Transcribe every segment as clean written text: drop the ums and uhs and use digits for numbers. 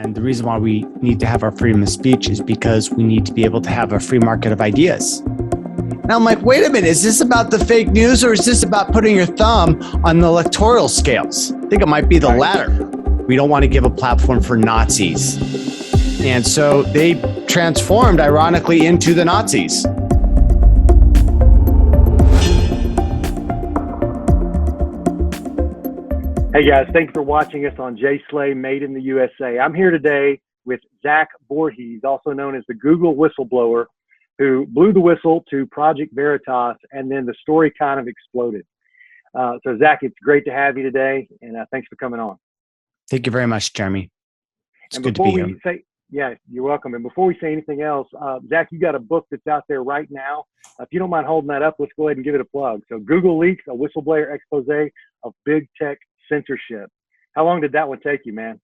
And the reason why we need to have our freedom of speech is because we need to be able to have a free market of ideas. Now I'm like, wait a minute, is this about the fake news or is this about putting your thumb on the electoral scales? I think it might be the latter. We don't want to give a platform for Nazis. And so they transformed, ironically, into the Nazis. Hey guys, thanks for watching us on JSlay Made in the USA. I'm here today with Zach Vorhies, also known as the Google Whistleblower, who blew the whistle to Project Veritas, and then the story kind of exploded. So Zach, it's great to have you today, and thanks for coming on. Thank you very much, Jeremy. It's good to be here. Yeah, you're welcome. And before we say anything else, Zach, you got a book that's out there right now. If you don't mind holding that up, let's go ahead and give it a plug. So Google Leaks, a whistleblower expose of big tech censorship. How long did that one take you, man?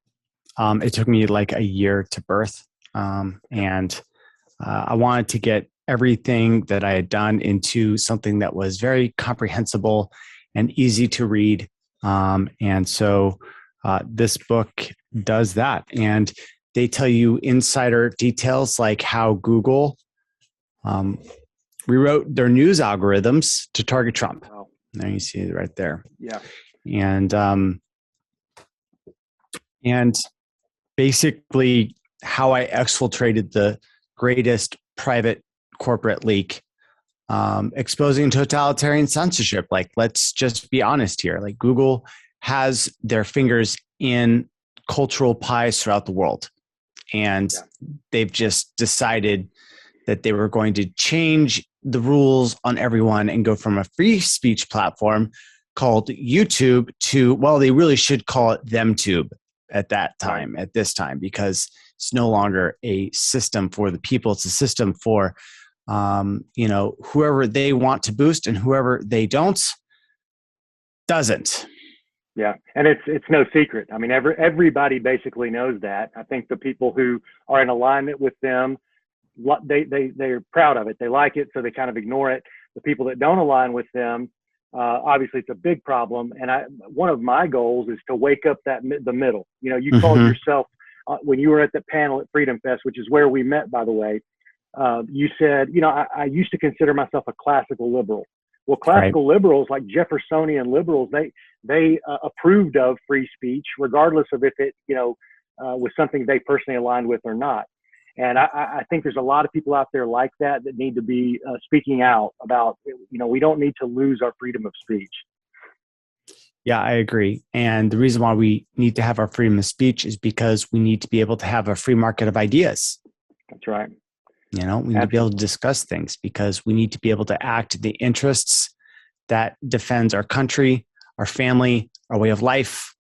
It took me like a year to birth. And I wanted to get everything that I had done into something that was very comprehensible and easy to read. And so this book does that. And they tell you insider details like how Google rewrote their news algorithms to target Trump. Wow. There you see it right there. Yeah. And basically how I exfiltrated the greatest private corporate leak, exposing totalitarian censorship. Like, let's just be honest here. Like, Google has their fingers in cultural pies throughout the world. And they've just decided that they were going to change the rules on everyone and go from a free speech platform called YouTube to, well, they really should call it ThemTube at this time, because it's no longer a system for the people. It's a system for, whoever they want to boost and whoever they doesn't. Yeah, and it's no secret. I mean, everybody basically knows that. I think the people who are in alignment with them, they're proud of it. They like it, so they kind of ignore it. The people that don't align with them, obviously it's a big problem. And one of my goals is to wake up the middle. You know, you called yourself, when you were at the panel at Freedom Fest, which is where we met, by the way, you said, I used to consider myself a classical liberal. Well, classical liberals, like Jeffersonian liberals, they approved of free speech, regardless of if it, was something they personally aligned with or not. And I think there's a lot of people out there like that need to be speaking out about, we don't need to lose our freedom of speech. Yeah, I agree. And the reason why we need to have our freedom of speech is because we need to be able to have a free market of ideas. That's right. We need to be able to discuss things because we need to be able to act in the interests that defends our country, our family, our way of life.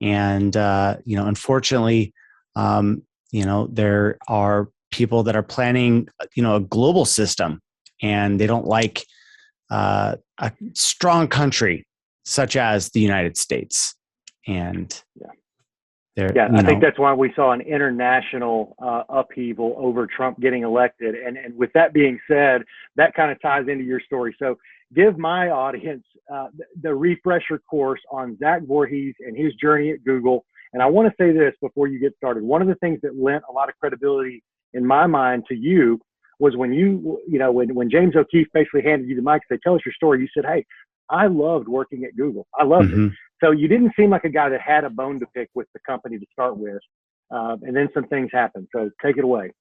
And, unfortunately, there are people that are planning, a global system, and they don't like a strong country such as the United States. And I think that's why we saw an international upheaval over Trump getting elected. And with that being said, that kind of ties into your story. So give my audience the refresher course on Zach Vorhies and his journey at Google. And I want to say this before you get started. One of the things that lent a lot of credibility in my mind to you was when when James O'Keefe basically handed you the mic and said, tell us your story. You said, hey, I loved working at Google. I loved it. So you didn't seem like a guy that had a bone to pick with the company to start with. And then some things happened. So take it away.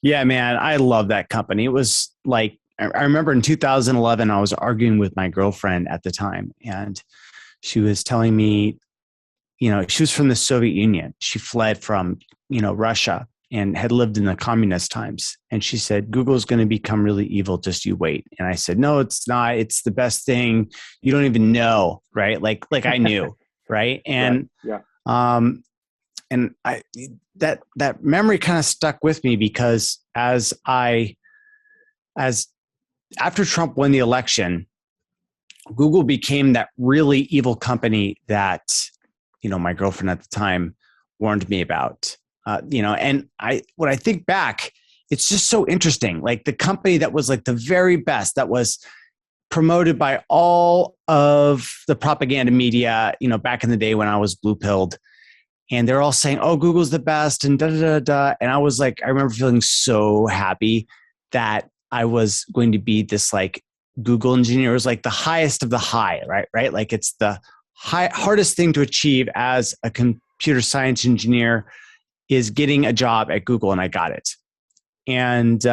Yeah, man, I love that company. It was like, I remember in 2011, I was arguing with my girlfriend at the time, and she was telling me, she was from the Soviet Union. She fled from, Russia and had lived in the communist times. And she said, Google's going to become really evil. Just you wait. And I said, no, it's not. It's the best thing. You don't even know. Right. Like I knew. Right. And, and that memory kind of stuck with me because after Trump won the election, Google became that really evil company that, my girlfriend at the time warned me about. And when I think back, it's just so interesting. Like the company that was like the very best, that was promoted by all of the propaganda media, back in the day when I was blue pilled, and they're all saying, "Oh, Google's the best," and da da da da. And I was like, I remember feeling so happy that I was going to be this like Google engineer. It was like the highest of the high, right? Right? Like it's the hardest thing to achieve as a computer science engineer is getting a job at Google, and I got it. And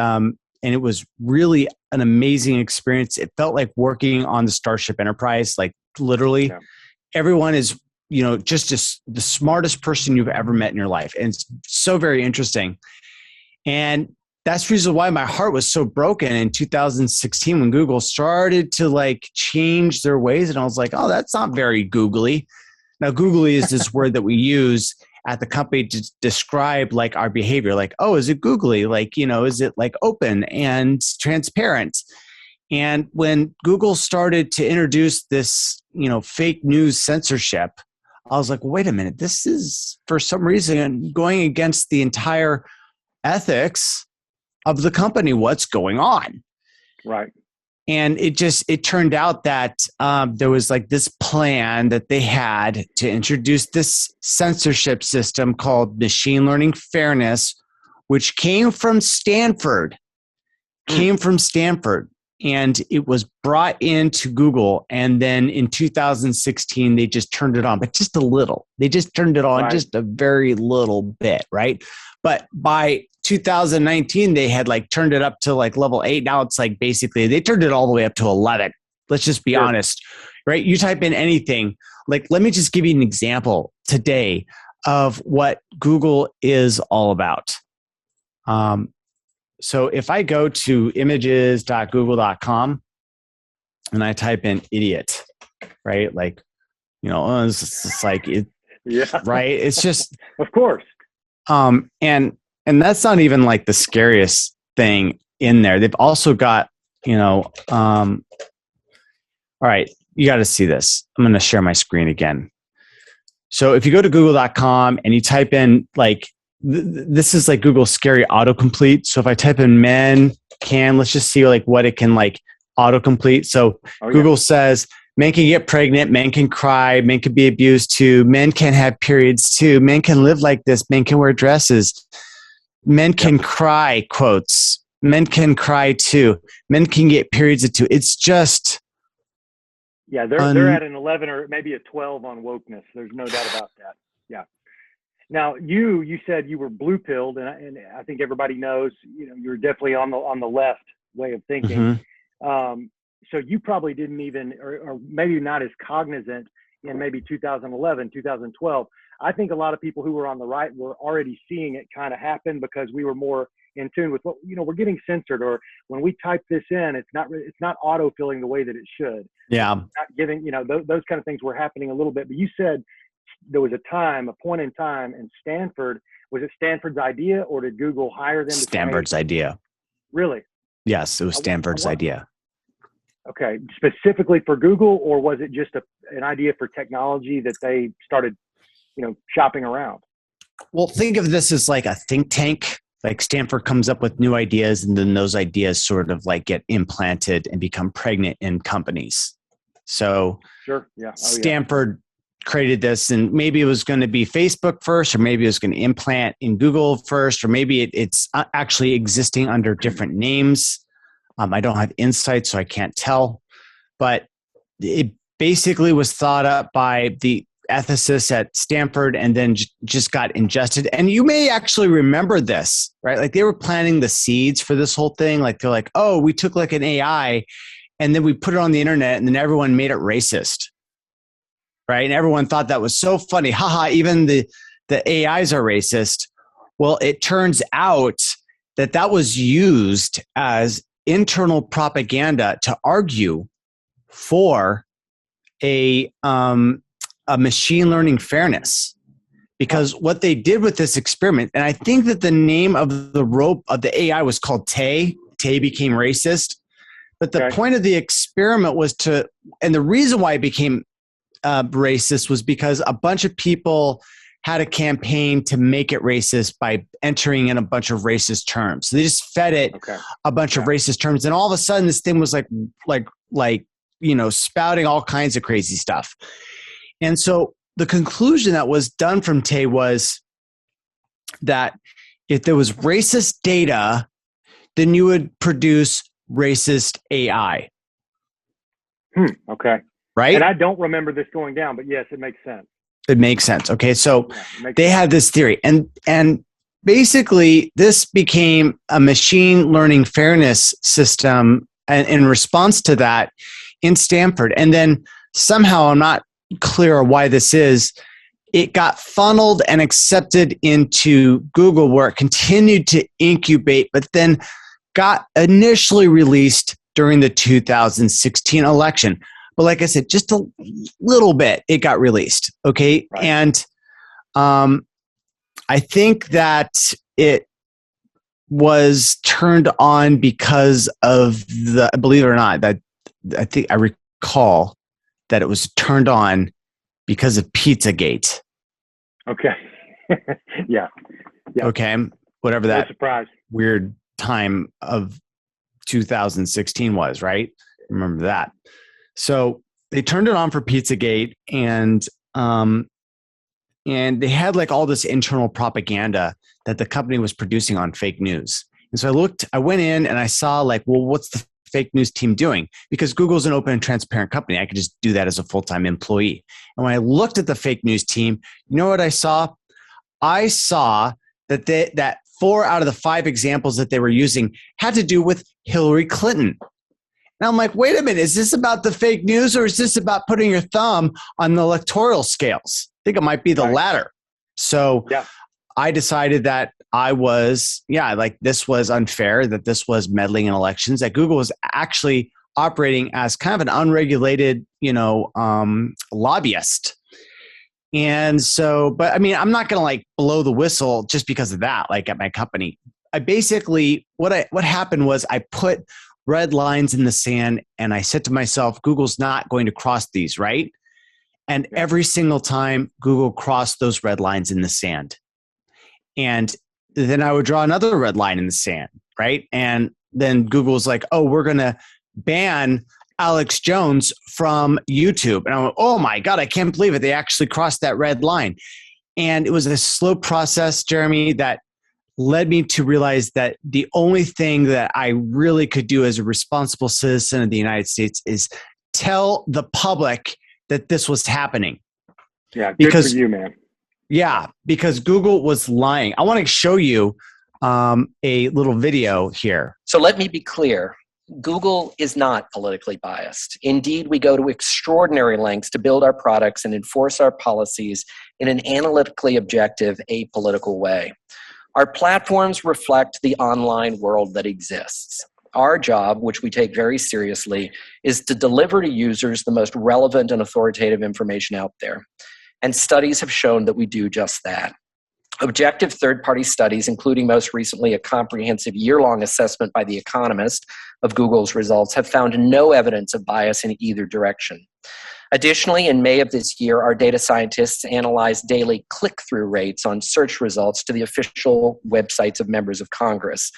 it was really an amazing experience. It felt like working on the Starship Enterprise, like literally. Yeah. Everyone is, just the smartest person you've ever met in your life. And it's so very interesting. And that's the reason why my heart was so broken in 2016 when Google started to like change their ways. And I was like, oh, that's not very googly. Now, googly is this word that we use at the company to describe like our behavior. Like, oh, is it googly? Like, is it like open and transparent? And when Google started to introduce this, fake news censorship, I was like, well, wait a minute, this is for some reason going against the entire ethics of the company. What's going on? Right. And it turned out that there was like this plan that they had to introduce this censorship system called machine learning fairness, which came from Stanford. And it was brought into Google. And then in 2016, they just turned it on, but just a little. They just turned it on just a very little bit, right? But by 2019, they had like turned it up to like level 8. Now it's like basically they turned it all the way up to 11. Let's just be honest, right? You type in anything. Like, let me just give you an example today of what Google is all about. So if I go to images.google.com and I type in idiot, right? Like, it's like, right? It's just, of course. And that's not even like the scariest thing in there. They've also got, all right, you got to see this. I'm going to share my screen again. So if you go to google.com and you type in like, this is like Google's scary autocomplete. So if I type in men can, let's just see like what it can like autocomplete. So Google says men can get pregnant, men can cry, men can be abused too, men can have periods too, men can live like this, men can wear dresses, men can cry, quotes, men can cry too, men can get periods too. It's just they're at an 11 or maybe a 12 on wokeness. There's no doubt about that. Yeah. Now you said you were blue pilled, and I think everybody knows you're definitely on the left way of thinking. Mm-hmm. So you probably didn't even, or maybe not as cognizant in maybe 2011, 2012. I think a lot of people who were on the right were already seeing it kind of happen because we were more in tune with what we're getting censored, or when we type this in, it's not auto filling the way that it should. Yeah, it's not giving those kind of things were happening a little bit. But you said there was a point in time in Stanford. Was it Stanford's idea, or did Google hire them? Stanford's idea. Really? Yes, it was Stanford's idea. Okay, specifically for Google, or was it just an idea for technology that they started, shopping around? Well, think of this as like a think tank. Like Stanford comes up with new ideas, and then those ideas sort of like get implanted and become pregnant in companies. So sure, yeah. Stanford created this, and maybe it was going to be Facebook first, or maybe it was going to implant in Google first, or maybe it's actually existing under different names. I don't have insight, so I can't tell. But it basically was thought up by the ethicists at Stanford and then just got ingested. And you may actually remember this, right? Like they were planting the seeds for this whole thing. Like they're like, oh, we took like an AI and then we put it on the internet and then everyone made it racist. Right? And everyone thought that was so funny. Haha, even the AIs are racist. Well, it turns out that was used as internal propaganda to argue for a machine learning fairness. Because what they did with this experiment, and I think that the name of the AI was called Tay. Tay became racist. But the point of the experiment was and the reason why it became racist was because a bunch of people had a campaign to make it racist by entering in a bunch of racist terms. So they just fed it a bunch of racist terms, and all of a sudden this thing was like spouting all kinds of crazy stuff. And so the conclusion that was done from Tay was that if there was racist data, then you would produce racist AI. Okay. Right? And I don't remember this going down, but yes, it makes sense. It makes sense. Okay. So Yeah, they had this theory, and basically this became a machine learning fairness system, and in response to that in Stanford. And then somehow, I'm not clear why this is, it got funneled and accepted into Google, where it continued to incubate, but then got initially released during the 2016 election. But like I said, just a little bit, it got released. Okay. Right. And I think that it was turned on because of believe it or not, that I think I recall that it was turned on because of Pizzagate. Okay. Yeah. Okay. Whatever that surprise. weird time of 2016 was, right? Remember that. So they turned it on for Pizzagate, and they had like all this internal propaganda that the company was producing on fake news. And so I went in and I saw like, well, what's the fake news team doing? Because Google's an open and transparent company. I could just do that as a full-time employee. And when I looked at the fake news team, you know what I saw? I saw that that 4 out of the 5 examples that they were using had to do with Hillary Clinton. And I'm like, wait a minute, is this about the fake news, or is this about putting your thumb on the electoral scales? I think it might be the latter. So I decided that this was unfair, that this was meddling in elections, that Google was actually operating as kind of an unregulated, lobbyist. And so, but I mean, I'm not going to like blow the whistle just because of that, like at my company. I basically, what happened was I put red lines in the sand, and I said to myself, Google's not going to cross these, right? And every single time Google crossed those red lines in the sand. And then I would draw another red line in the sand, right? And then Google's like, oh, we're going to ban Alex Jones from YouTube. And I went, oh my God, I can't believe it. They actually crossed that red line. And it was a slow process, Jeremy, that led me to realize that the only thing that I really could do as a responsible citizen of the United States is tell the public that this was happening. Yeah, good for you, man. Yeah, because Google was lying. I want to show you a little video here. So let me be clear. Google is not politically biased. Indeed, we go to extraordinary lengths to build our products and enforce our policies in an analytically objective, apolitical way. Our platforms reflect the online world that exists. Our job, which we take very seriously, is to deliver to users the most relevant and authoritative information out there. And studies have shown that we do just that. Objective third-party studies, including most recently a comprehensive year-long assessment by The Economist of Google's results, have found no evidence of bias in either direction. Additionally, in May of this year, our data scientists analyzed daily click-through rates on search results to the official websites of members of Congress.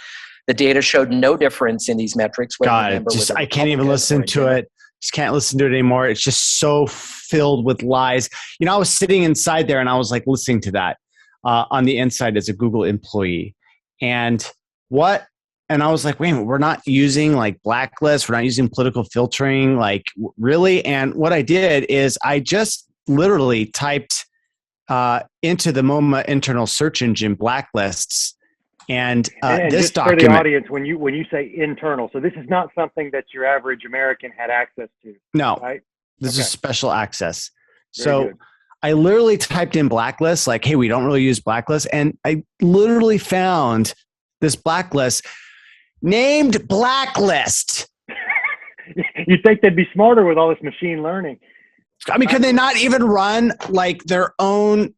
The data showed no difference in these metrics. God, I can't even listen to it. Just can't listen to it anymore. It's just so filled with lies. I was sitting inside there and I was like listening to that on the inside as a Google employee. And I was like, wait a minute, we're not using like blacklists. We're not using political filtering. Like really? And what I did is I just literally typed into the MoMA internal search engine blacklists. And this just document, for the audience, when you say internal, so this is not something that your average American had access to. No, right? This is special access. Very so good. I literally typed in blacklists, like, hey, we don't really use blacklists. And I literally found this blacklist named Blacklist. You'd think they'd be smarter with all this machine learning. I mean, can they not even run like their own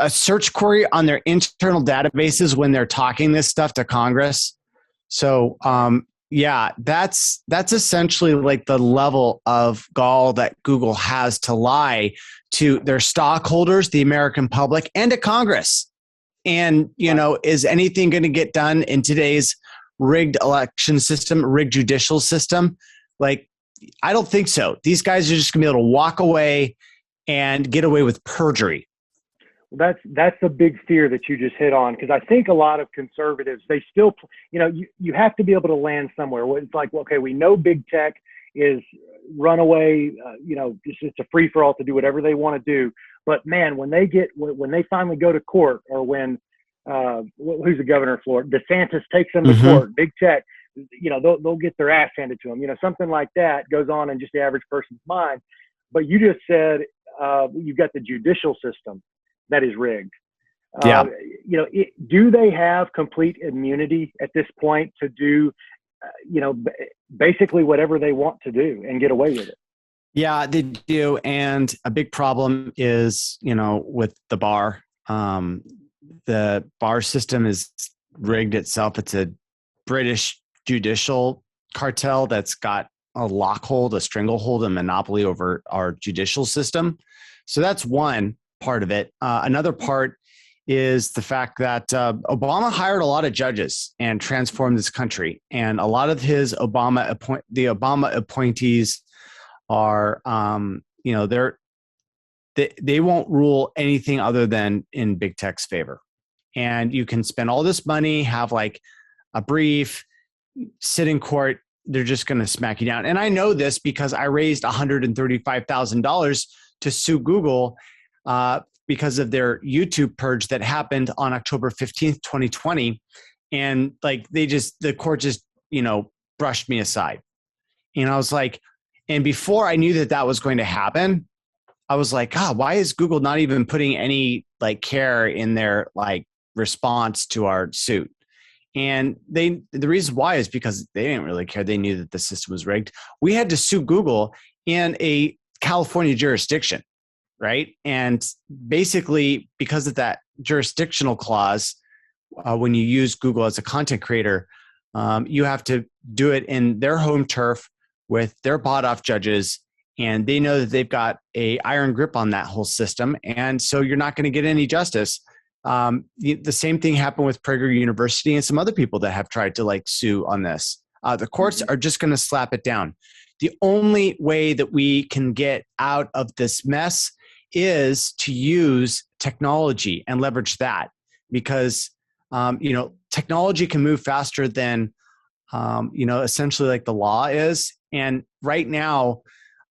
search query on their internal databases when they're talking this stuff to Congress? So, yeah, that's essentially like the level of gall that Google has to lie to their stockholders, the American public, and to Congress. And, is anything going to get done in today's rigged election system, rigged judicial system? Like, I don't think so. These guys are just going to be able to walk away and get away with perjury. Well, that's a big fear that you just hit on, because I think a lot of conservatives, they still, you have to be able to land somewhere. It's like, well, okay, we know big tech is runaway, it's a free for all to do whatever they want to do. But man, when they finally go to court, or when who's the governor of Florida, DeSantis takes them to court, big tech, they'll get their ass handed to them. Something like that goes on in just the average person's mind. But you just said you've got the judicial system that is rigged. Yeah. Do they have complete immunity at this point to do, basically whatever they want to do and get away with it? Yeah, they do. And a big problem is, with the bar. The bar system is rigged itself. It's a British judicial cartel that's got a lockhold, a stranglehold, a monopoly over our judicial system. So that's one part of it. Another part is the fact that Obama hired a lot of judges and transformed this country. And a lot of his Obama appointees are, they won't rule anything other than in big tech's favor. And you can spend all this money, have like a brief, sit in court, they're just going to smack you down. And I know this because I raised $135,000 to sue Google because of their YouTube purge that happened on October 15th, 2020. And like, the court just, brushed me aside. And I was like, and before I knew that was going to happen, I was like, God, why is Google not even putting any like care in their like response to our suit? And the reason why is because they didn't really care. They knew that the system was rigged. We had to sue Google in a California jurisdiction, right? And basically, because of that jurisdictional clause, when you use Google as a content creator, you have to do it in their home turf with their bought-off judges, and they know that they've got a iron grip on that whole system, and so you're not going to get any justice. The same thing happened with Prager University and some other people that have tried to like sue on this. The courts are just going to slap it down. The only way that we can get out of this mess is to use technology and leverage that, because technology can move faster than essentially like the law is. And right now,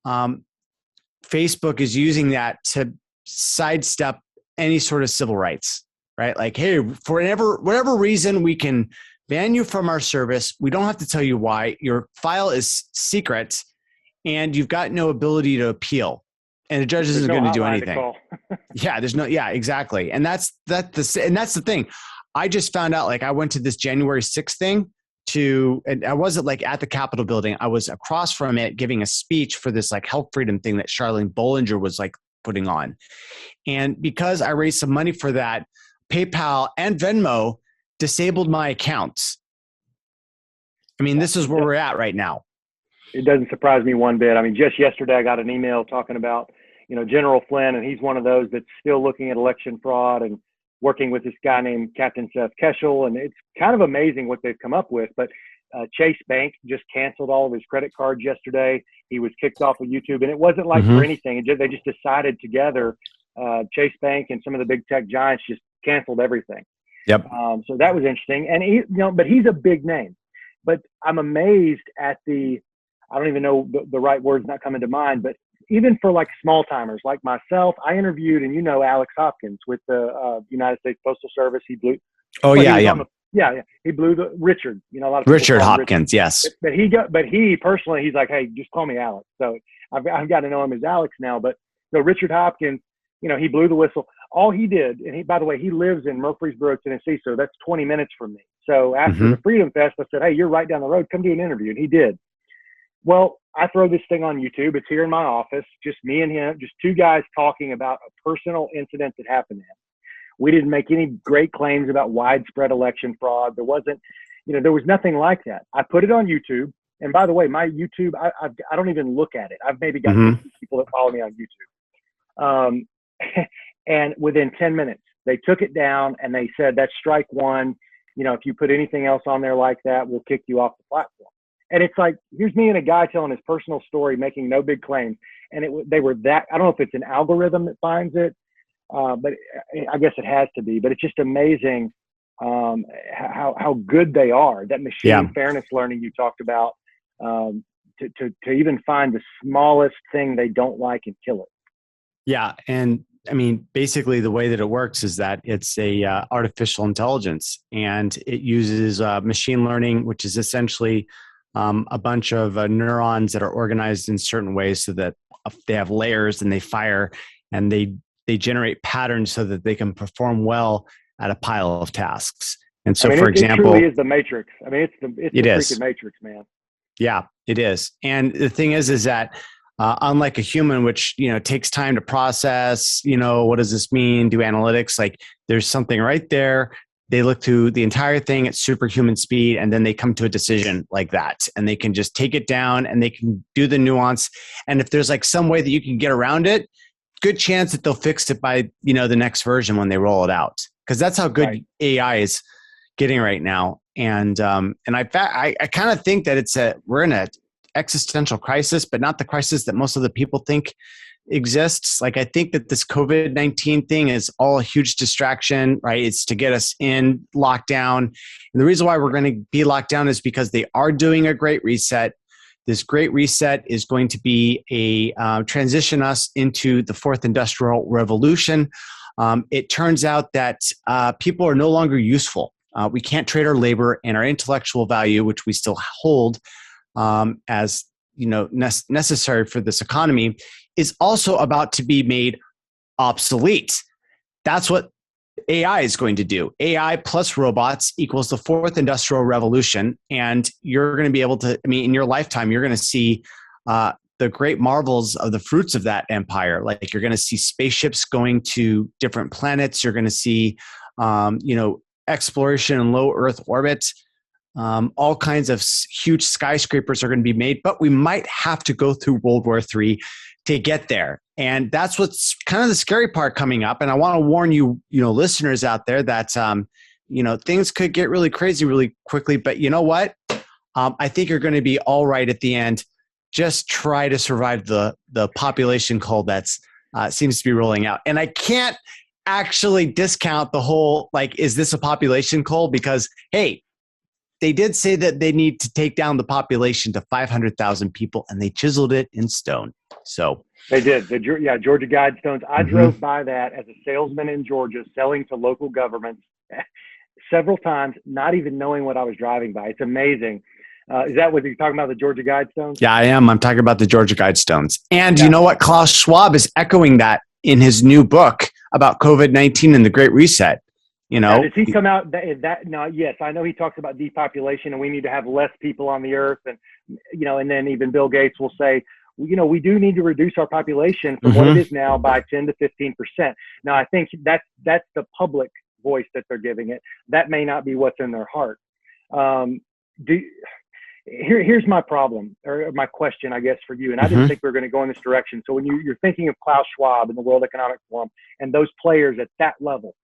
Facebook is using that to sidestep any sort of civil rights, right? Like, hey, for whatever reason, we can ban you from our service. We don't have to tell you why. Your file is secret, and you've got no ability to appeal. And the judge isn't going to do anything. Yeah, exactly. And that's the thing. I just found out, like, I went to this January 6th thing and I wasn't like at the Capitol building. I was across from it giving a speech for this like health freedom thing that Charlene Bollinger was like putting on. And because I raised some money for that, PayPal and Venmo disabled my accounts. I mean, this is where we're at right now. It doesn't surprise me one bit. I mean, just yesterday I got an email talking about, General Flynn, and he's one of those that's still looking at election fraud and working with this guy named Captain Seth Keshel. And it's kind of amazing what they've come up with. But Chase Bank just canceled all of his credit cards yesterday. He was kicked off of YouTube, and it wasn't like for anything. They just decided together, Chase Bank and some of the big tech giants just canceled everything. Yep. So that was interesting. And but he's a big name. But I'm amazed at I don't even know the right words not coming to mind, but even for like small timers like myself, I interviewed, and Alex Hopkins with the United States Postal Service. He blew. Oh yeah, yeah. He blew the Richard. A lot of Richard Hopkins, Richard. Yes. But he personally, he's like, hey, just call me Alex. So I've got to know him as Alex now. But so Richard Hopkins, he blew the whistle. All he did, and by the way, he lives in Murfreesboro, Tennessee, so that's 20 minutes from me. So after the Freedom Fest, I said, hey, you're right down the road. Come do an interview, and he did. Well, I throw this thing on YouTube. It's here in my office, just me and him, just two guys talking about a personal incident that happened to him. We didn't make any great claims about widespread election fraud. There wasn't, there was nothing like that. I put it on YouTube. And by the way, my YouTube, I don't even look at it. I've maybe got 50 people that follow me on YouTube. And within 10 minutes, they took it down and they said, that's strike one. If you put anything else on there like that, we'll kick you off the platform. And it's like, here's me and a guy telling his personal story, making no big claims. and they were that. I don't know if it's an algorithm that finds it, but I guess it has to be. But it's just amazing how good they are. That machine fairness learning you talked about, to even find the smallest thing they don't like and kill it. Yeah, and I mean, basically, the way that it works is that it's a artificial intelligence, and it uses machine learning, which is essentially a bunch of neurons that are organized in certain ways so that they have layers and they fire and they generate patterns so that they can perform well at a pile of tasks. And so, for example, it truly is the Matrix. I mean, it's the freaking Matrix, man. Yeah, it is. And the thing is that unlike a human, which, takes time to process, what does this mean? Do analytics, like there's something right there. They look through the entire thing at superhuman speed, and then they come to a decision like that. And they can just take it down and they can do the nuance. And if there's like some way that you can get around it, good chance that they'll fix it by, the next version when they roll it out. Because that's how good AI is getting right now. And I kind of think that we're in an existential crisis, but not the crisis that most of the people think exists. Like, I think that this COVID-19 thing is all a huge distraction, right? It's to get us in lockdown. And the reason why we're going to be locked down is because they are doing a great reset. This great reset is going to be transition us into the fourth industrial revolution. It turns out that people are no longer useful. We can't trade our labor and our intellectual value, which we still hold as necessary for this economy, is also about to be made obsolete. That's what AI is going to do. AI plus robots equals the fourth industrial revolution. And you're going to be able to, in your lifetime, you're going to see the great marvels of the fruits of that empire. Like, you're going to see spaceships going to different planets. You're going to see, exploration in low Earth orbit. All kinds of huge skyscrapers are going to be made, but we might have to go through World War III to get there. And that's what's kind of the scary part coming up. And I want to warn you, listeners out there that, things could get really crazy really quickly. But you know what? I think you're going to be all right at the end. Just try to survive the population cull that's seems to be rolling out. And I can't actually discount the whole, is this a population cull? Because, hey, they did say that they need to take down the population to 500,000 people, and they chiseled it in stone. So they did. Georgia Guidestones. I drove by that as a salesman in Georgia, selling to local governments several times, not even knowing what I was driving by. It's amazing. Is that what you're talking about, the Georgia Guidestones? Yeah, I am. I'm talking about the Georgia Guidestones. And you know what? Klaus Schwab is echoing that in his new book about COVID-19 and the Great Reset. Now, does he come out no, yes, I know he talks about depopulation and we need to have less people on the earth. And, and then even Bill Gates will say, we do need to reduce our population from what it is now by 10 to 15%. Now, I think that's the public voice that they're giving it. That may not be what's in their heart. Here's my problem, or my question, I guess, for you. And I didn't think we were going to go in this direction. So when you're thinking of Klaus Schwab and the World Economic Forum and those players at that level,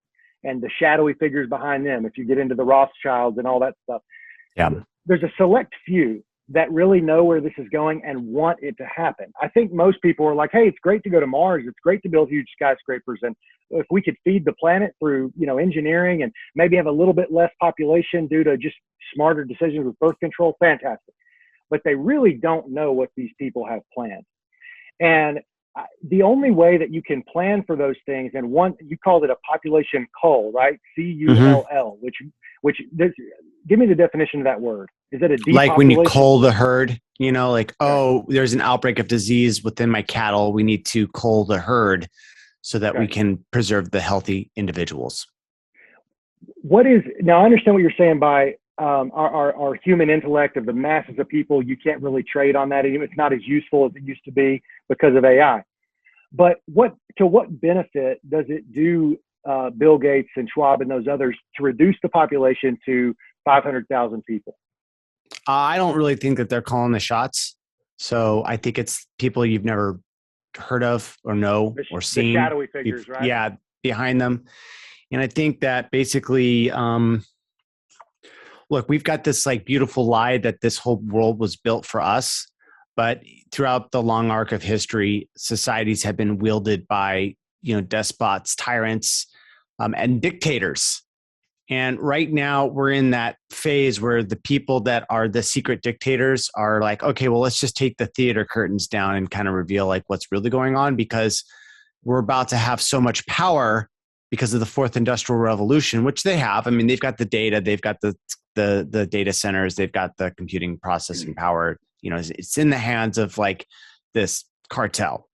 and the shadowy figures behind them, if you get into the Rothschilds and all that stuff, there's a select few that really know where this is going and want it to happen. I think most people are like, hey, it's great to go to Mars. It's great to build huge skyscrapers. And if we could feed the planet through, engineering and maybe have a little bit less population due to just smarter decisions with birth control, fantastic. But they really don't know what these people have planned. And the only way that you can plan for those things, and one, you called it a population cull, right? CULL, which give me the definition of that word. Is it a depopulation? Like when you cull the herd, there's an outbreak of disease within my cattle. We need to cull the herd so that we can preserve the healthy individuals. Now I understand what you're saying by our human intellect of the masses of people. You can't really trade on that. It's not as useful as it used to be because of AI. But to what benefit does it do Bill Gates and Schwab and those others to reduce the population to 500,000 people? I don't really think that they're calling the shots. So I think it's people you've never heard of or know or seen. The shadowy figures, right? Yeah, behind them. And I think that basically, look, we've got this beautiful lie that this whole world was built for us. but throughout the long arc of history, societies have been wielded by, despots, tyrants, and dictators. And right now we're in that phase where the people that are the secret dictators are like, okay, well, let's just take the theater curtains down and kind of reveal like what's really going on, because we're about to have so much power because of the fourth industrial revolution, which they have. I mean, they've got the data, they've got the data centers, they've got the computing processing power. It's in the hands of like this cartel.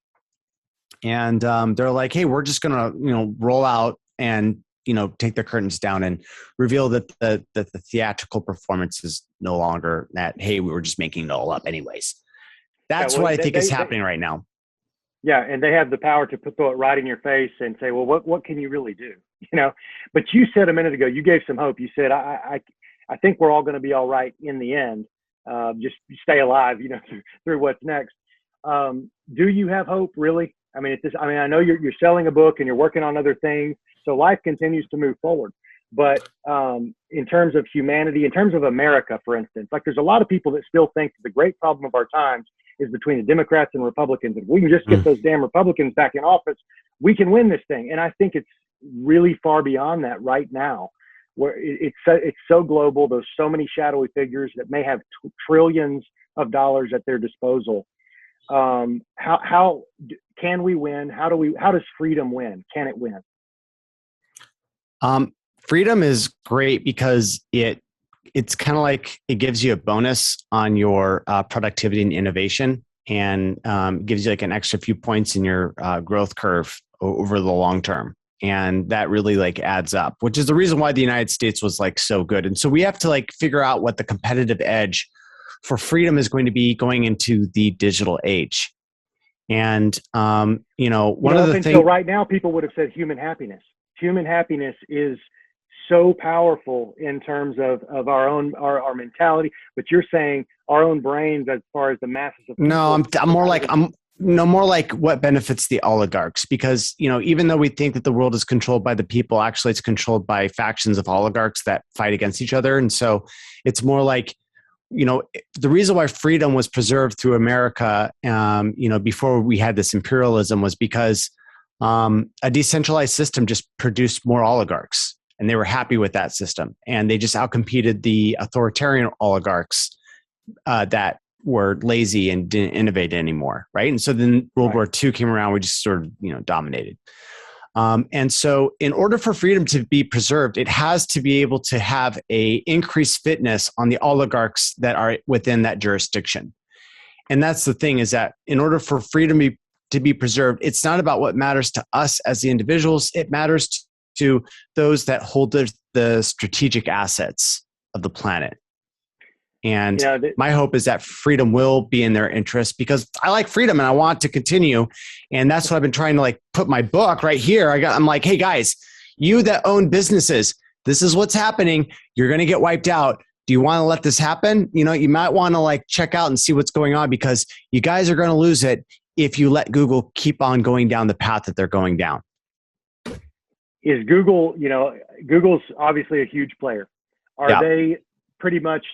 And they're like, hey, we're just going to, roll out and, take the curtains down and reveal that the theatrical performance is no longer that, hey, we were just making it all up anyways. That's what I think is happening right now. Yeah, and they have the power to throw it right in your face and say, well, what can you really do? But you said a minute ago, you gave some hope. You said, I think we're all going to be all right in the end. Just stay alive, through what's next. Do you have hope, really? I mean, I know you're selling a book and you're working on other things, so life continues to move forward. But in terms of humanity, in terms of America, for instance, like there's a lot of people that still think that the great problem of our times is between the Democrats and Republicans. If we can just get those damn Republicans back in office, we can win this thing. And I think it's really far beyond that right now, where it's so global. There's so many shadowy figures that may have trillions of dollars at their disposal. How can we win? How does freedom win? Can it win? Freedom is great because it's kind of like it gives you a bonus on your productivity and innovation, and gives you like an extra few points in your growth curve over the long term. And that really like adds up, which is the reason why the United States was like so good. And so we have to like figure out what the competitive edge for freedom is going to be going into the digital age. And, one of the things. So right now, people would have said human happiness. Human happiness is so powerful in terms of our own, our mentality, but you're saying our own brains as far as the masses of people. No, I'm more like what benefits the oligarchs, because, even though we think that the world is controlled by the people, actually it's controlled by factions of oligarchs that fight against each other. And so it's more like, the reason why freedom was preserved through America, before we had this imperialism, was because a decentralized system just produced more oligarchs, and they were happy with that system. And they just outcompeted the authoritarian oligarchs that were lazy and didn't innovate anymore, right? And so then World War II came around, we just sort of, dominated. And so in order for freedom to be preserved, it has to be able to have a increased fitness on the oligarchs that are within that jurisdiction. And that's the thing, is that in order for freedom to be preserved, it's not about what matters to us as the individuals. It matters to those that hold the strategic assets of the planet. And my hope is that freedom will be in their interest, because I like freedom and I want to continue. And that's what I've been trying to like put my book right here. I'm like, hey guys, you that own businesses, this is what's happening. You're going to get wiped out. Do you want to let this happen? You might want to like check out and see what's going on, because you guys are going to lose it if you let Google keep on going down the path that they're going down. Is Google, Google's obviously a huge player. Are they pretty much,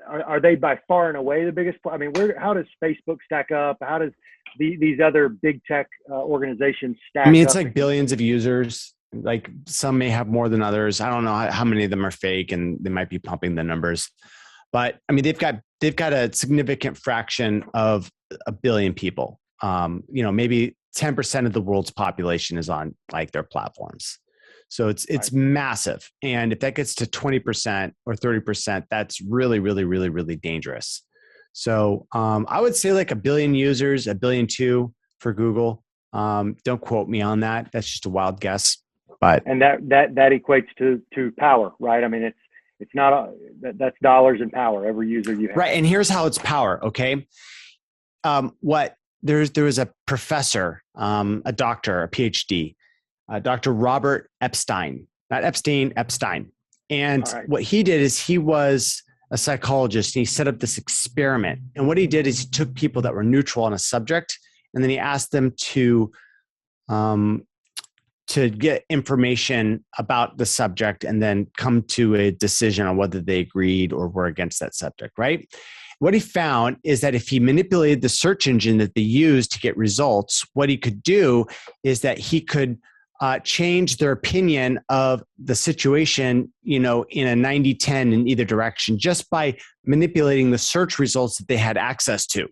are they by far and away the biggest? I mean, how does Facebook stack up? How does these other big tech organizations stack up? I mean, it's like billions of users. Like some may have more than others. I don't know how many of them are fake, and they might be pumping the numbers. But I mean, they've got a significant fraction of a billion people. Maybe 10% of the world's population is on like their platforms. So it's massive. And if that gets to 20% or 30%, that's really, really, really, really dangerous. So I would say like 1 billion users, 1.2 billion for Google. Don't quote me on that. That's just a wild guess. But and that equates to power, right? I mean, it's not that's dollars and power, every user you have. Right. And here's how it's power. Okay. There was a professor, a doctor, a PhD, Dr. Robert Epstein, not Epstein, Epstein. And what he did is he was a psychologist, and he set up this experiment. And what he did is he took people that were neutral on a subject, and then he asked them to get information about the subject and then come to a decision on whether they agreed or were against that subject, right? what he found is that if he manipulated the search engine that they used to get results, what he could do is that he could change their opinion of the situation, in a 90-10 in either direction, just by manipulating the search results that they had access to.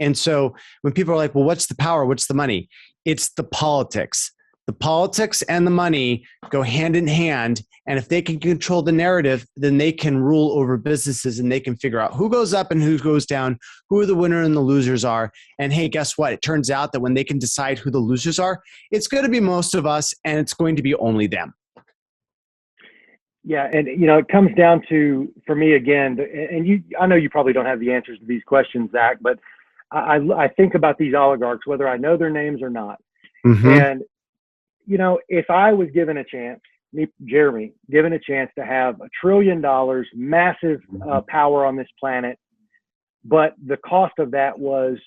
And so when people are like, well, what's the power? What's the money? It's the politics. The politics and the money go hand in hand. And if they can control the narrative, then they can rule over businesses, and they can figure out who goes up and who goes down, who the winner and the losers are. And hey, guess what? It turns out that when they can decide who the losers are, it's going to be most of us, and it's going to be only them. Yeah. And, it comes down to, for me, again, and I know you probably don't have the answers to these questions, Zach, but I think about these oligarchs, whether I know their names or not. Mm-hmm. And, if I was given a chance, Jeremy, given a chance to have $1 trillion, massive power on this planet, but the cost of that was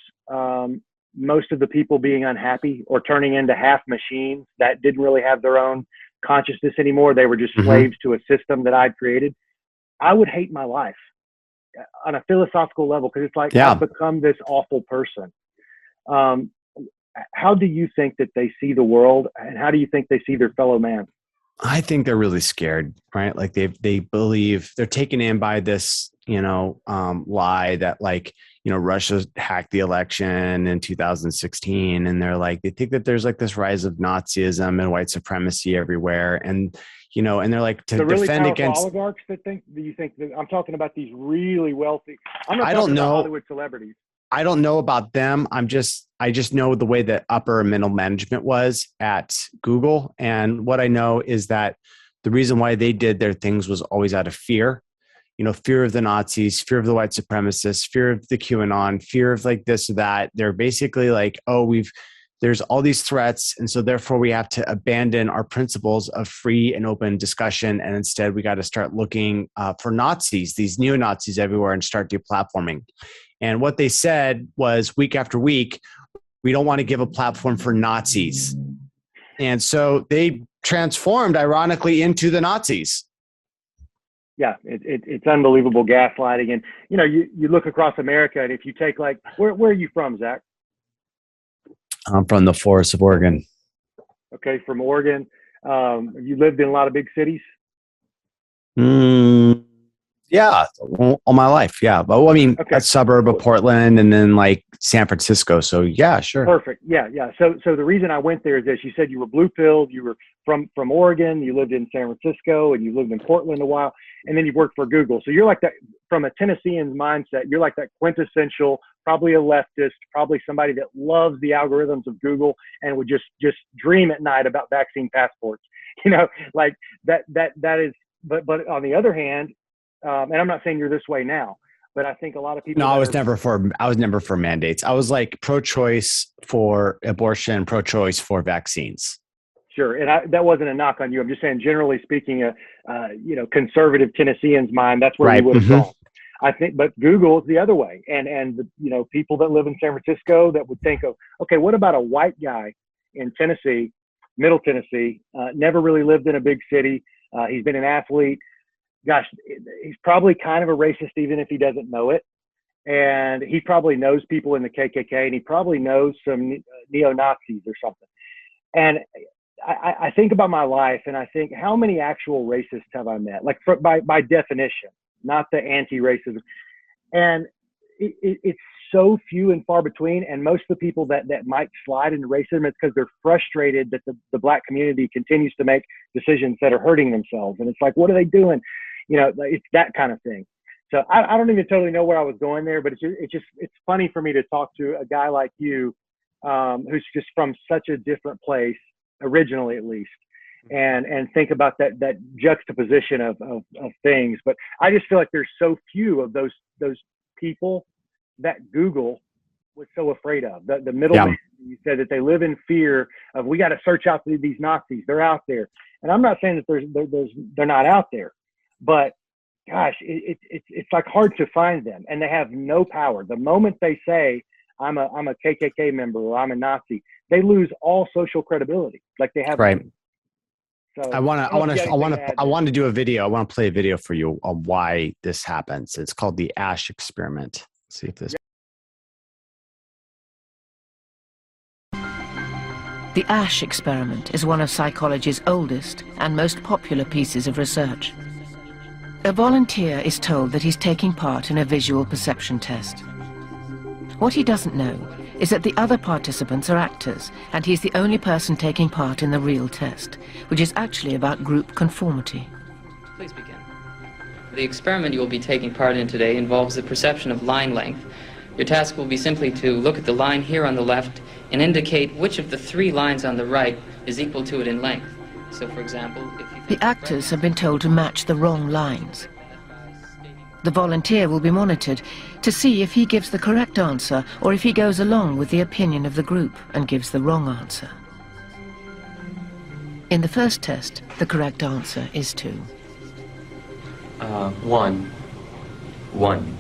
most of the people being unhappy or turning into half machines that didn't really have their own consciousness anymore. They were just slaves to a system that I'd created. I would hate my life on a philosophical level, because it's like I've become this awful person. How do you think that they see the world, and how do you think they see their fellow man? I think they're really scared, right? Like they believe they're taken in by this, lie that Russia hacked the election in 2016. And they think that there's this rise of Nazism and white supremacy everywhere. And, and they're like, to the really defend powerful against oligarchs do you think that, I'm talking about these really wealthy, I'm not I talking don't know. about Hollywood celebrities. I don't know about them. I just know the way that upper and middle management was at Google. And what I know is that the reason why they did their things was always out of fear. Fear of the Nazis, fear of the white supremacists, fear of the QAnon, fear of this or that. They're basically there's all these threats. And so therefore we have to abandon our principles of free and open discussion. And instead we got to start looking for Nazis, these neo-Nazis everywhere, and start deplatforming. And what they said was, week after week, we don't want to give a platform for Nazis. And so they transformed, ironically, into the Nazis. Yeah, it's unbelievable gaslighting. And, you look across America, and if you take where are you from, Zach? I'm from the forests of Oregon. Okay, from Oregon. You lived in a lot of big cities? Yeah, all my life. Yeah. But a suburb of Portland, and then San Francisco. So yeah, sure. Perfect. Yeah. So the reason I went there is this. You said you were blue-pilled. You were from Oregon. You lived in San Francisco, and you lived in Portland a while, and then you worked for Google. So you're like that, from a Tennessean's mindset, you're like that quintessential, probably a leftist, probably somebody that loves the algorithms of Google and would just dream at night about vaccine passports. That is, but on the other hand, and I'm not saying you're this way now, but I think a lot of people. No, I was never for mandates. I was pro-choice for abortion, pro-choice for vaccines. Sure, and that wasn't a knock on you. I'm just saying, generally speaking, conservative Tennessean's mind, that's where you would have gone. I think, but Google is the other way, and people that live in San Francisco that would think of, okay, what about a white guy in Tennessee, Middle Tennessee, never really lived in a big city. He's been an athlete. Gosh, he's probably kind of a racist, even if he doesn't know it. And he probably knows people in the KKK, and he probably knows some neo-Nazis or something. And I think about my life, and I think, how many actual racists have I met? By definition, not the anti-racism. And it's so few and far between. And most of the people that might slide into racism, it's because they're frustrated that the Black community continues to make decisions that are hurting themselves. And it's like, what are they doing? It's that kind of thing. So I don't even totally know where I was going there, but it's funny for me to talk to a guy like you, who's just from such a different place, originally at least, and think about that juxtaposition of things. But I just feel like there's so few of those people that Google was so afraid of. The middlemen, you said that they live in fear of, we got to search out these Nazis. They're out there. And I'm not saying that they're not out there, but gosh, it's hard to find them, and they have no power. The moment they say, I'm a KKK member or I'm a Nazi, they lose all social credibility. They have. Right. So I want don't know if you got anything to add there. to do a video. I want to play a video for you on why this happens. It's called the Ash experiment. Let's see if this. The Ash experiment is one of psychology's oldest and most popular pieces of research. A volunteer is told that he's taking part in a visual perception test. What he doesn't know is that the other participants are actors, and he's the only person taking part in the real test, which is actually about group conformity. Please begin. The experiment you will be taking part in today involves the perception of line length. Your task will be simply to look at the line here on the left and indicate which of the 3 lines on the right is equal to it in length. So, for example, if you... The actors have been told to match the wrong lines. The volunteer will be monitored to see if he gives the correct answer or if he goes along with the opinion of the group and gives the wrong answer. In the first test, the correct answer is 2. 1. 1.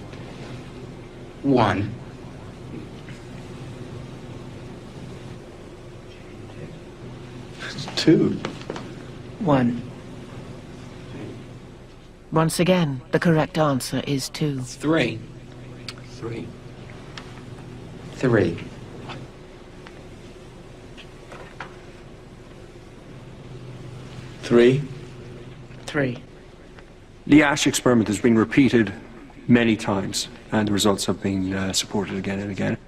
1. Two. 1. Once again, the correct answer is 2. 3. 3. 3. 3. 3. The Ash experiment has been repeated many times, and the results have been supported again and again.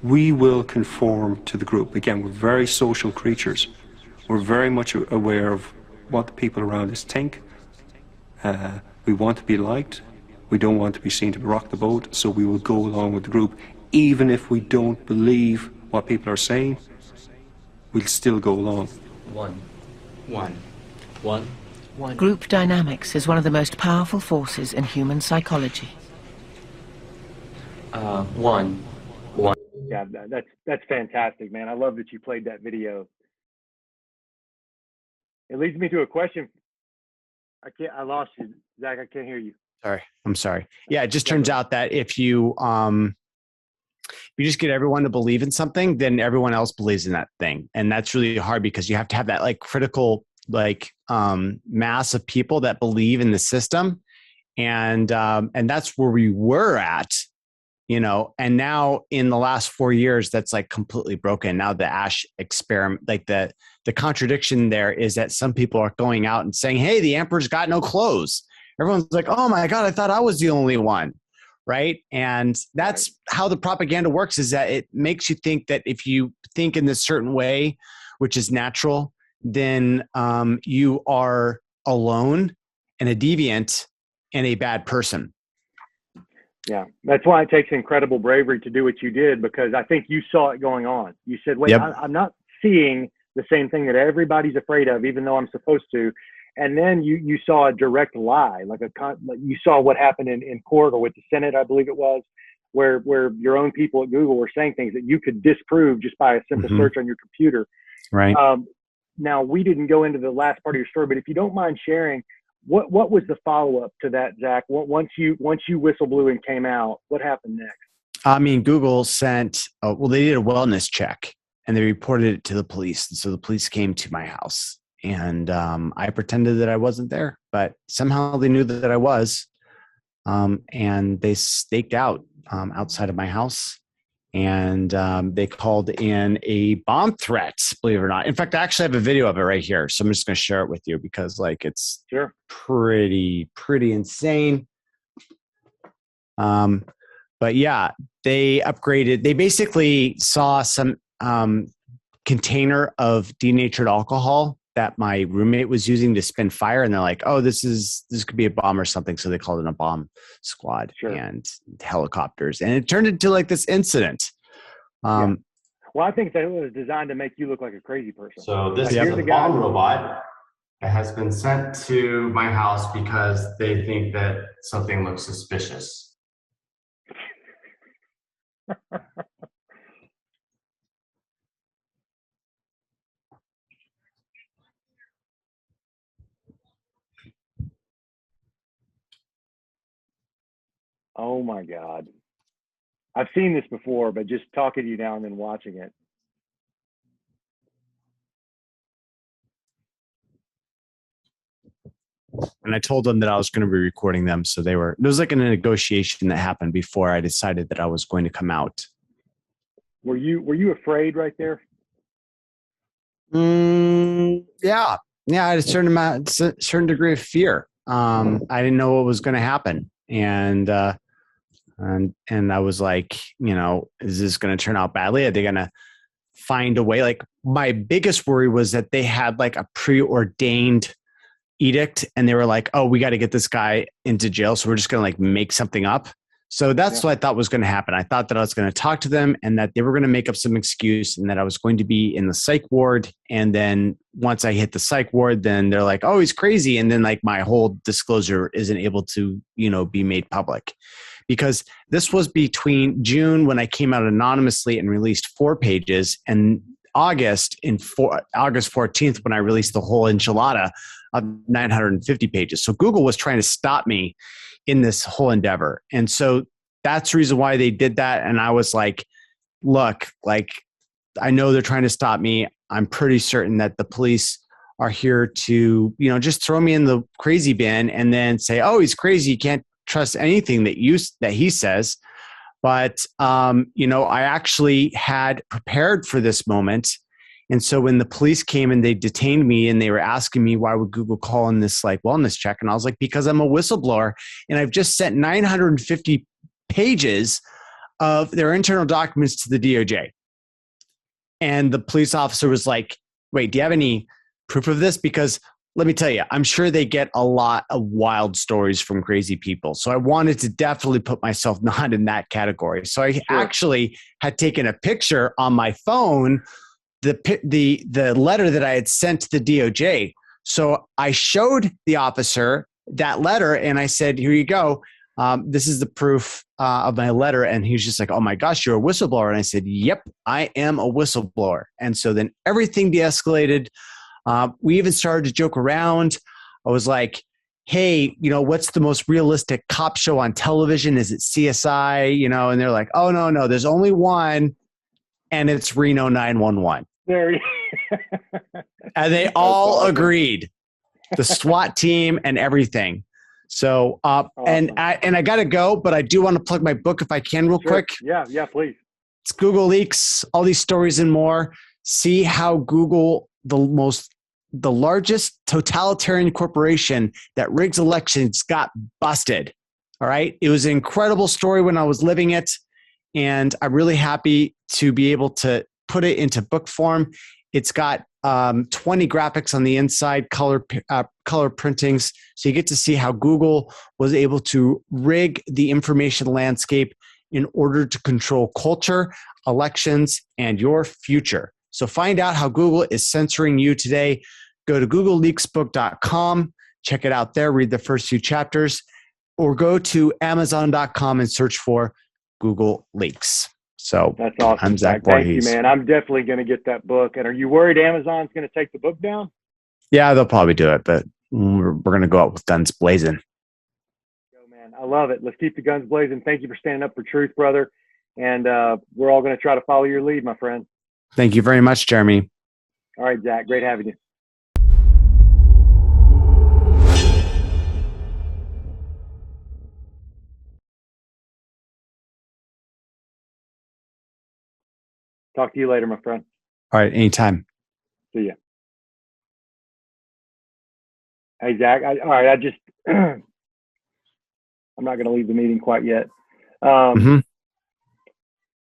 We will conform to the group. Again, we're very social creatures. We're very much aware of what the people around us think. We want to be liked. We don't want to be seen to rock the boat, so we will go along with the group. Even if we don't believe what people are saying, we'll still go along. 1. 1. 1. 1. Group dynamics is one of the most powerful forces in human psychology. 1. 1. Yeah, that's fantastic, man. I love that you played that video. It leads me to a question. I lost you, Zach. I can't hear you. Sorry, I'm sorry. Yeah, it just turns out that if you just get everyone to believe in something, then everyone else believes in that thing, and that's really hard because you have to have that like critical mass of people that believe in the system, and that's where we were at. And now in the last 4 years, that's like completely broken. Now the Ash experiment, like the contradiction there is that some people are going out and saying, hey, the emperor's got no clothes. Everyone's like, oh my God, I thought I was the only one. Right. And that's how the propaganda works, is that it makes you think that if you think in this certain way, which is natural, then you are alone and a deviant and a bad person. Yeah, that's why it takes incredible bravery to do what you did, because I think you saw it going on. You said, wait, I'm not seeing the same thing that everybody's afraid of, even though I'm supposed to. And then you saw a direct lie, like you saw what happened in court or with the Senate, I believe it was, where your own people at Google were saying things that you could disprove just by a simple search on your computer. Right. Now, we didn't go into the last part of your story, but if you don't mind sharing, what was the follow-up to that, Zach? Once you whistleblew and came out, what happened next? I mean, Google sent, they did a wellness check and they reported it to the police. And so the police came to my house, and I pretended that I wasn't there, but somehow they knew that I was. And they staked out outside of my house, and they called in a bomb threat, believe it or not. In fact, I actually have a video of it right here. So I'm just going to share it with you because it's pretty insane. But yeah, they upgraded. They basically saw some container of denatured alcohol that my roommate was using to spin fire. And they're like, oh, this could be a bomb or something. So they called in a bomb squad and helicopters. And it turned into like this incident. Well, I think that it was designed to make you look like a crazy person. So this is a bomb robot that has been sent to my house because they think that something looks suspicious. Oh my God. I've seen this before, but just talking to you now and then watching it. And I told them that I was going to be recording them. So there was like a negotiation that happened before I decided that I was going to come out. Were you afraid right there? Yeah. Yeah. I had a certain degree of fear. I didn't know what was going to happen. And I was like, is this going to turn out badly? Are they going to find a way? Like, my biggest worry was that they had like a preordained edict and they were like, oh, we got to get this guy into jail. So we're just going to like make something up. So that's what I thought was going to happen. I thought that I was going to talk to them and that they were going to make up some excuse and that I was going to be in the psych ward. And then once I hit the psych ward, then they're like, oh, he's crazy. And then like my whole disclosure isn't able to, be made public, because this was between June when I came out anonymously and released 4 pages and August 14th when I released the whole enchilada of 950 pages. So Google was trying to stop me in this whole endeavor. And so that's the reason why they did that. And I was like, look, like, I know they're trying to stop me. I'm pretty certain that the police are here to, just throw me in the crazy bin and then say, oh, he's crazy. You can't trust anything that he says. But, I actually had prepared for this moment. And so when the police came and they detained me and they were asking me, why would Google call in this like wellness check? And I was like, because I'm a whistleblower and I've just sent 950 pages of their internal documents to the DOJ. And the police officer was like, wait, do you have any proof of this? Because let me tell you, I'm sure they get a lot of wild stories from crazy people. So I wanted to definitely put myself not in that category. So I actually had taken a picture on my phone, the letter that I had sent to the DOJ. So I showed the officer that letter and I said, here you go. This is the proof of my letter. And he was just like, oh my gosh, you're a whistleblower. And I said, yep, I am a whistleblower. And so then everything de-escalated. We even started to joke around. I was like, hey, what's the most realistic cop show on television? Is it CSI? And they're like, oh, no, there's only one. And it's Reno 911. And they all agreed, the SWAT team and everything. So, awesome. and I got to go, but I do want to plug my book if I can real quick. Yeah, please. It's Google Leaks, all these stories and more. See how Google, the largest totalitarian corporation that rigs elections, got busted. All right. It was an incredible story when I was living it. And I'm really happy to be able to put it into book form. It's got 20 graphics on the inside, color printings. So you get to see how Google was able to rig the information landscape in order to control culture, elections, and your future. So find out how Google is censoring you today. Go to googleleaksbook.com, check it out there, read the first few chapters, or go to amazon.com and search for Google Leaks. So that's awesome. I'm Zach Thank Vorhies. you, man. I'm definitely going to get that book. And are you worried Amazon's going to take the book down? Yeah, they'll probably do it, but we're going to go out with guns blazing. Yo, man, I love it. Let's keep the guns blazing. Thank you for standing up for truth, brother. And we're all going to try to follow your lead, my friend. Thank you very much, Jeremy. All right, Zach. Great having you. Talk to you later, my friend. All right, anytime. See ya. Hey, Zach. I'm not going to leave the meeting quite yet.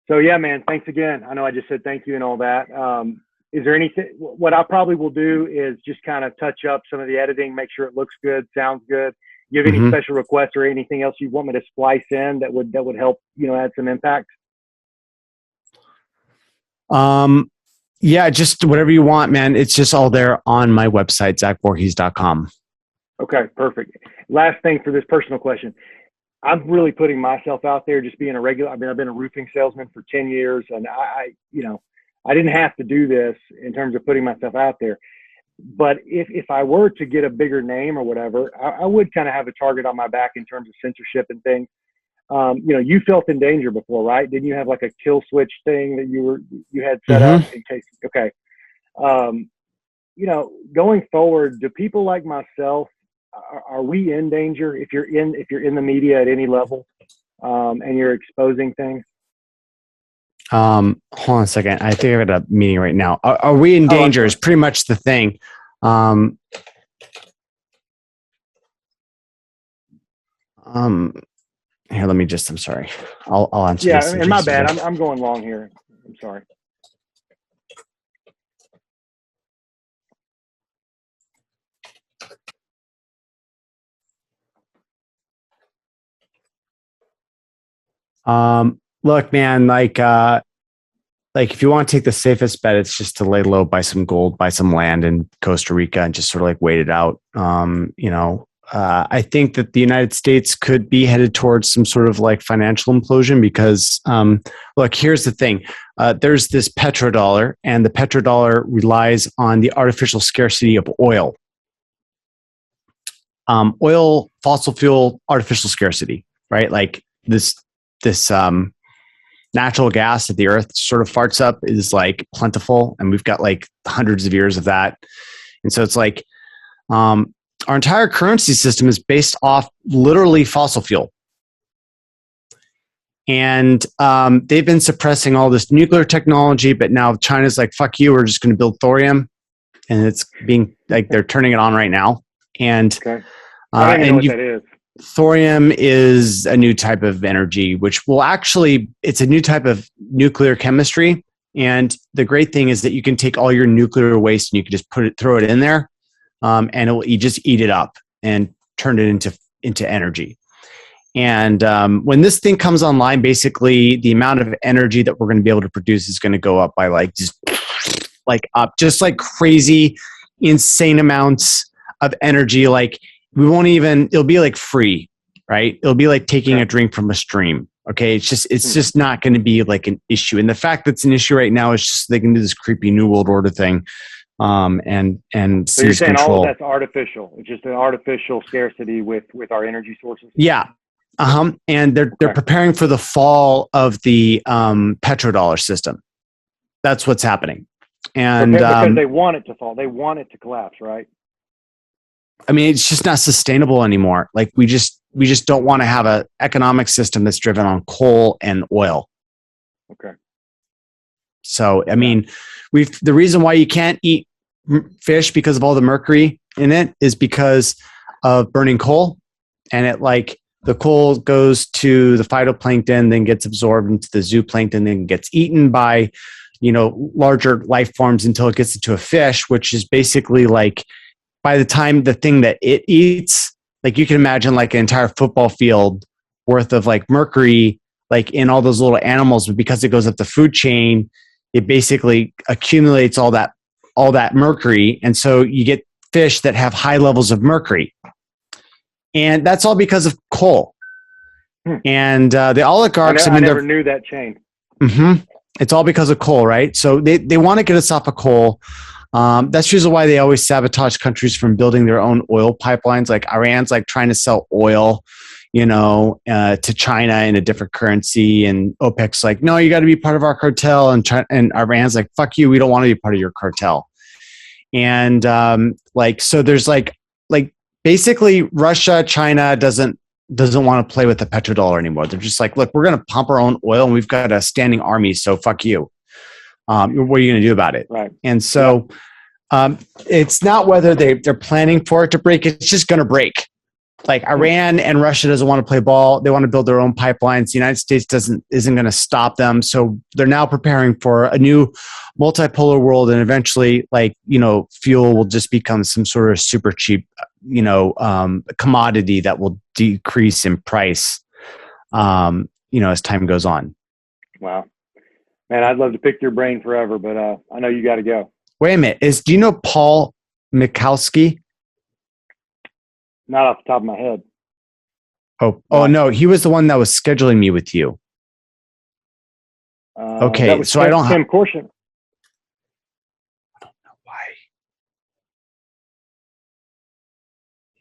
So, yeah, man, thanks again. I know I just said thank you and all that. Is there anything, what I probably will do is just kind of touch up some of the editing, make sure it looks good, sounds good. You have any special requests or anything else you want me to splice in that would help, add some impact? Yeah, just whatever you want, man. It's just all there on my website, zachvorhies.com. Okay, perfect. Last thing for this personal question. I'm really putting myself out there, just being I've been a roofing salesman for 10 years and I didn't have to do this in terms of putting myself out there. But if I were to get a bigger name or whatever, I would kind of have a target on my back in terms of censorship and things. You felt in danger before, right? Didn't you have like a kill switch thing that you had set up in case? Okay. Going forward, do people like myself are we in danger if you're in the media at any level, and you're exposing things? Hold on a second. I think I got a meeting right now. Are we in danger? Is pretty much the thing. Here, let me just. I'm sorry. I'll answer this. Yeah, and my bad. I'm going long here. I'm sorry. Look, man, like if you want to take the safest bet, it's just to lay low, buy some gold, buy some land in Costa Rica, and just sort of like wait it out. I think that the United States could be headed towards some sort of like financial implosion because, look, here's the thing. There's this petrodollar, and the petrodollar relies on the artificial scarcity of oil. Oil, fossil fuel, artificial scarcity, right? Like this natural gas that the earth sort of farts up is like plentiful, and we've got like hundreds of years of that. And so it's like our entire currency system is based off literally fossil fuel. And they've been suppressing all this nuclear technology, but now China's like, fuck you, we're just going to build thorium. And it's being like, they're turning it on right now. And I don't even know what that is. Thorium is a new type of energy, which will actually, it's a new type of nuclear chemistry. And the great thing is that you can take all your nuclear waste and you can just throw it in there, and you just eat it up and turn it into energy. And when this thing comes online, basically the amount of energy that we're going to be able to produce is going to go up by like just like crazy, insane amounts of energy. Like we won't even, it'll be like free, right? It'll be like taking a drink from a stream. Okay. It's just not going to be like an issue. And the fact that it's an issue right now is just they can do this creepy New World Order thing. And so you're saying control. All of that's artificial. It's just an artificial scarcity with our energy sources. Yeah. And they're preparing for the fall of the petrodollar system. That's what's happening. And because they want it to fall. They want it to collapse, right? I mean, it's just not sustainable anymore. Like we just don't want to have an economic system that's driven on coal and oil. Okay. So, I mean, the reason why you can't eat fish because of all the mercury in it is because of burning coal. And it like the coal goes to the phytoplankton, then gets absorbed into the zooplankton, then gets eaten by, larger life forms until it gets into a fish, which is basically like, by the time the thing that it eats, like you can imagine like an entire football field worth of like mercury, like in all those little animals, but because it goes up the food chain, it basically accumulates all that mercury. And so you get fish that have high levels of mercury. And that's all because of coal. And the oligarchs, I never knew that chain. Mm-hmm. It's all because of coal, right? So they want to get us off of coal. That's usually why they always sabotage countries from building their own oil pipelines. Like Iran's like trying to sell oil, to China in a different currency, and OPEC's like, no, you got to be part of our cartel, and Iran's like, fuck you, we don't want to be part of your cartel. And so there's like basically Russia, China doesn't want to play with the petrodollar anymore. They're just like, look, we're going to pump our own oil, and we've got a standing army, so fuck you. What are you going to do about it? Right. And so it's not whether they're planning for it to break. It's just going to break. Like Iran and Russia doesn't want to play ball. They want to build their own pipelines. The United States isn't going to stop them. So they're now preparing for a new multipolar world. And eventually, fuel will just become some sort of super cheap, commodity that will decrease in price, as time goes on. Wow. Man, I'd love to pick your brain forever, but I know you got to go. Wait a minute. Do you know Paul Mikowski? Not off the top of my head. Oh no, he was the one that was scheduling me with you. Okay, so I don't have Tim Corson. I don't know why.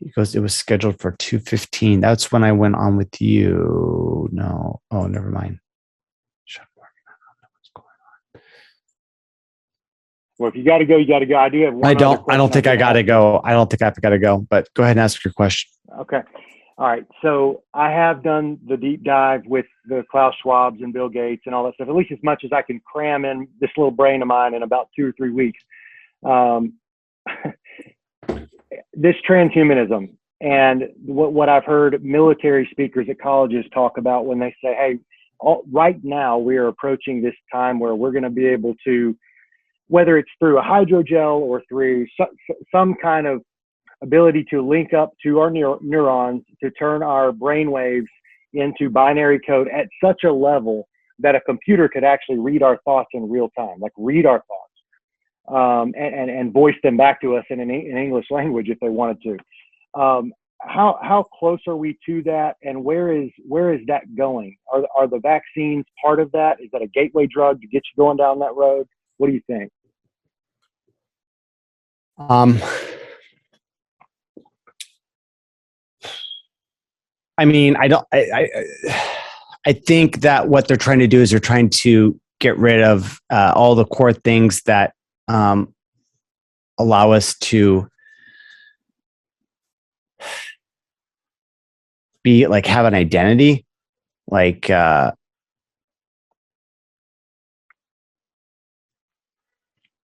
He goes, it was scheduled for 2:15. That's when I went on with you. No. Oh, never mind. Well, if you got to go, you got to go. I do have one. I don't think I got to go. I don't think I've got to go, but go ahead and ask your question. Okay. All right. So I have done the deep dive with the Klaus Schwabs and Bill Gates and all that stuff, at least as much as I can cram in this little brain of mine in about 2 or 3 weeks. This transhumanism and what I've heard military speakers at colleges talk about when they say, hey, right now we are approaching this time where we're going to be able to, whether it's through a hydrogel or through some kind of ability to link up to our neurons to turn our brain waves into binary code at such a level that a computer could actually read our thoughts in real time, like read our thoughts, and voice them back to us in English language if they wanted to. How close are we to that, and where is that going? Are the vaccines part of that? Is that a gateway drug to get you going down that road? What do you think? I mean, I think that what they're trying to do is they're trying to get rid of all the core things that allow us to be like have an identity, like do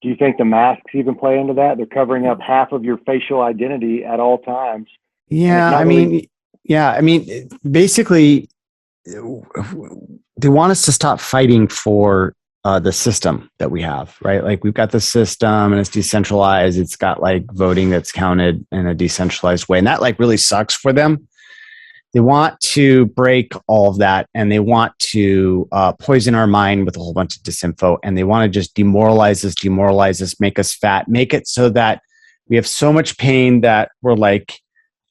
you think the masks even play into that? They're covering up half of your facial identity at all times. Yeah, I mean, basically, they want us to stop fighting for the system that we have, right? Like we've got the system and it's decentralized. It's got like voting that's counted in a decentralized way. And that like really sucks for them. They want to break all of that, and they want to poison our mind with a whole bunch of disinfo, and they want to just demoralize us, make us fat, make it so that we have so much pain that we're like,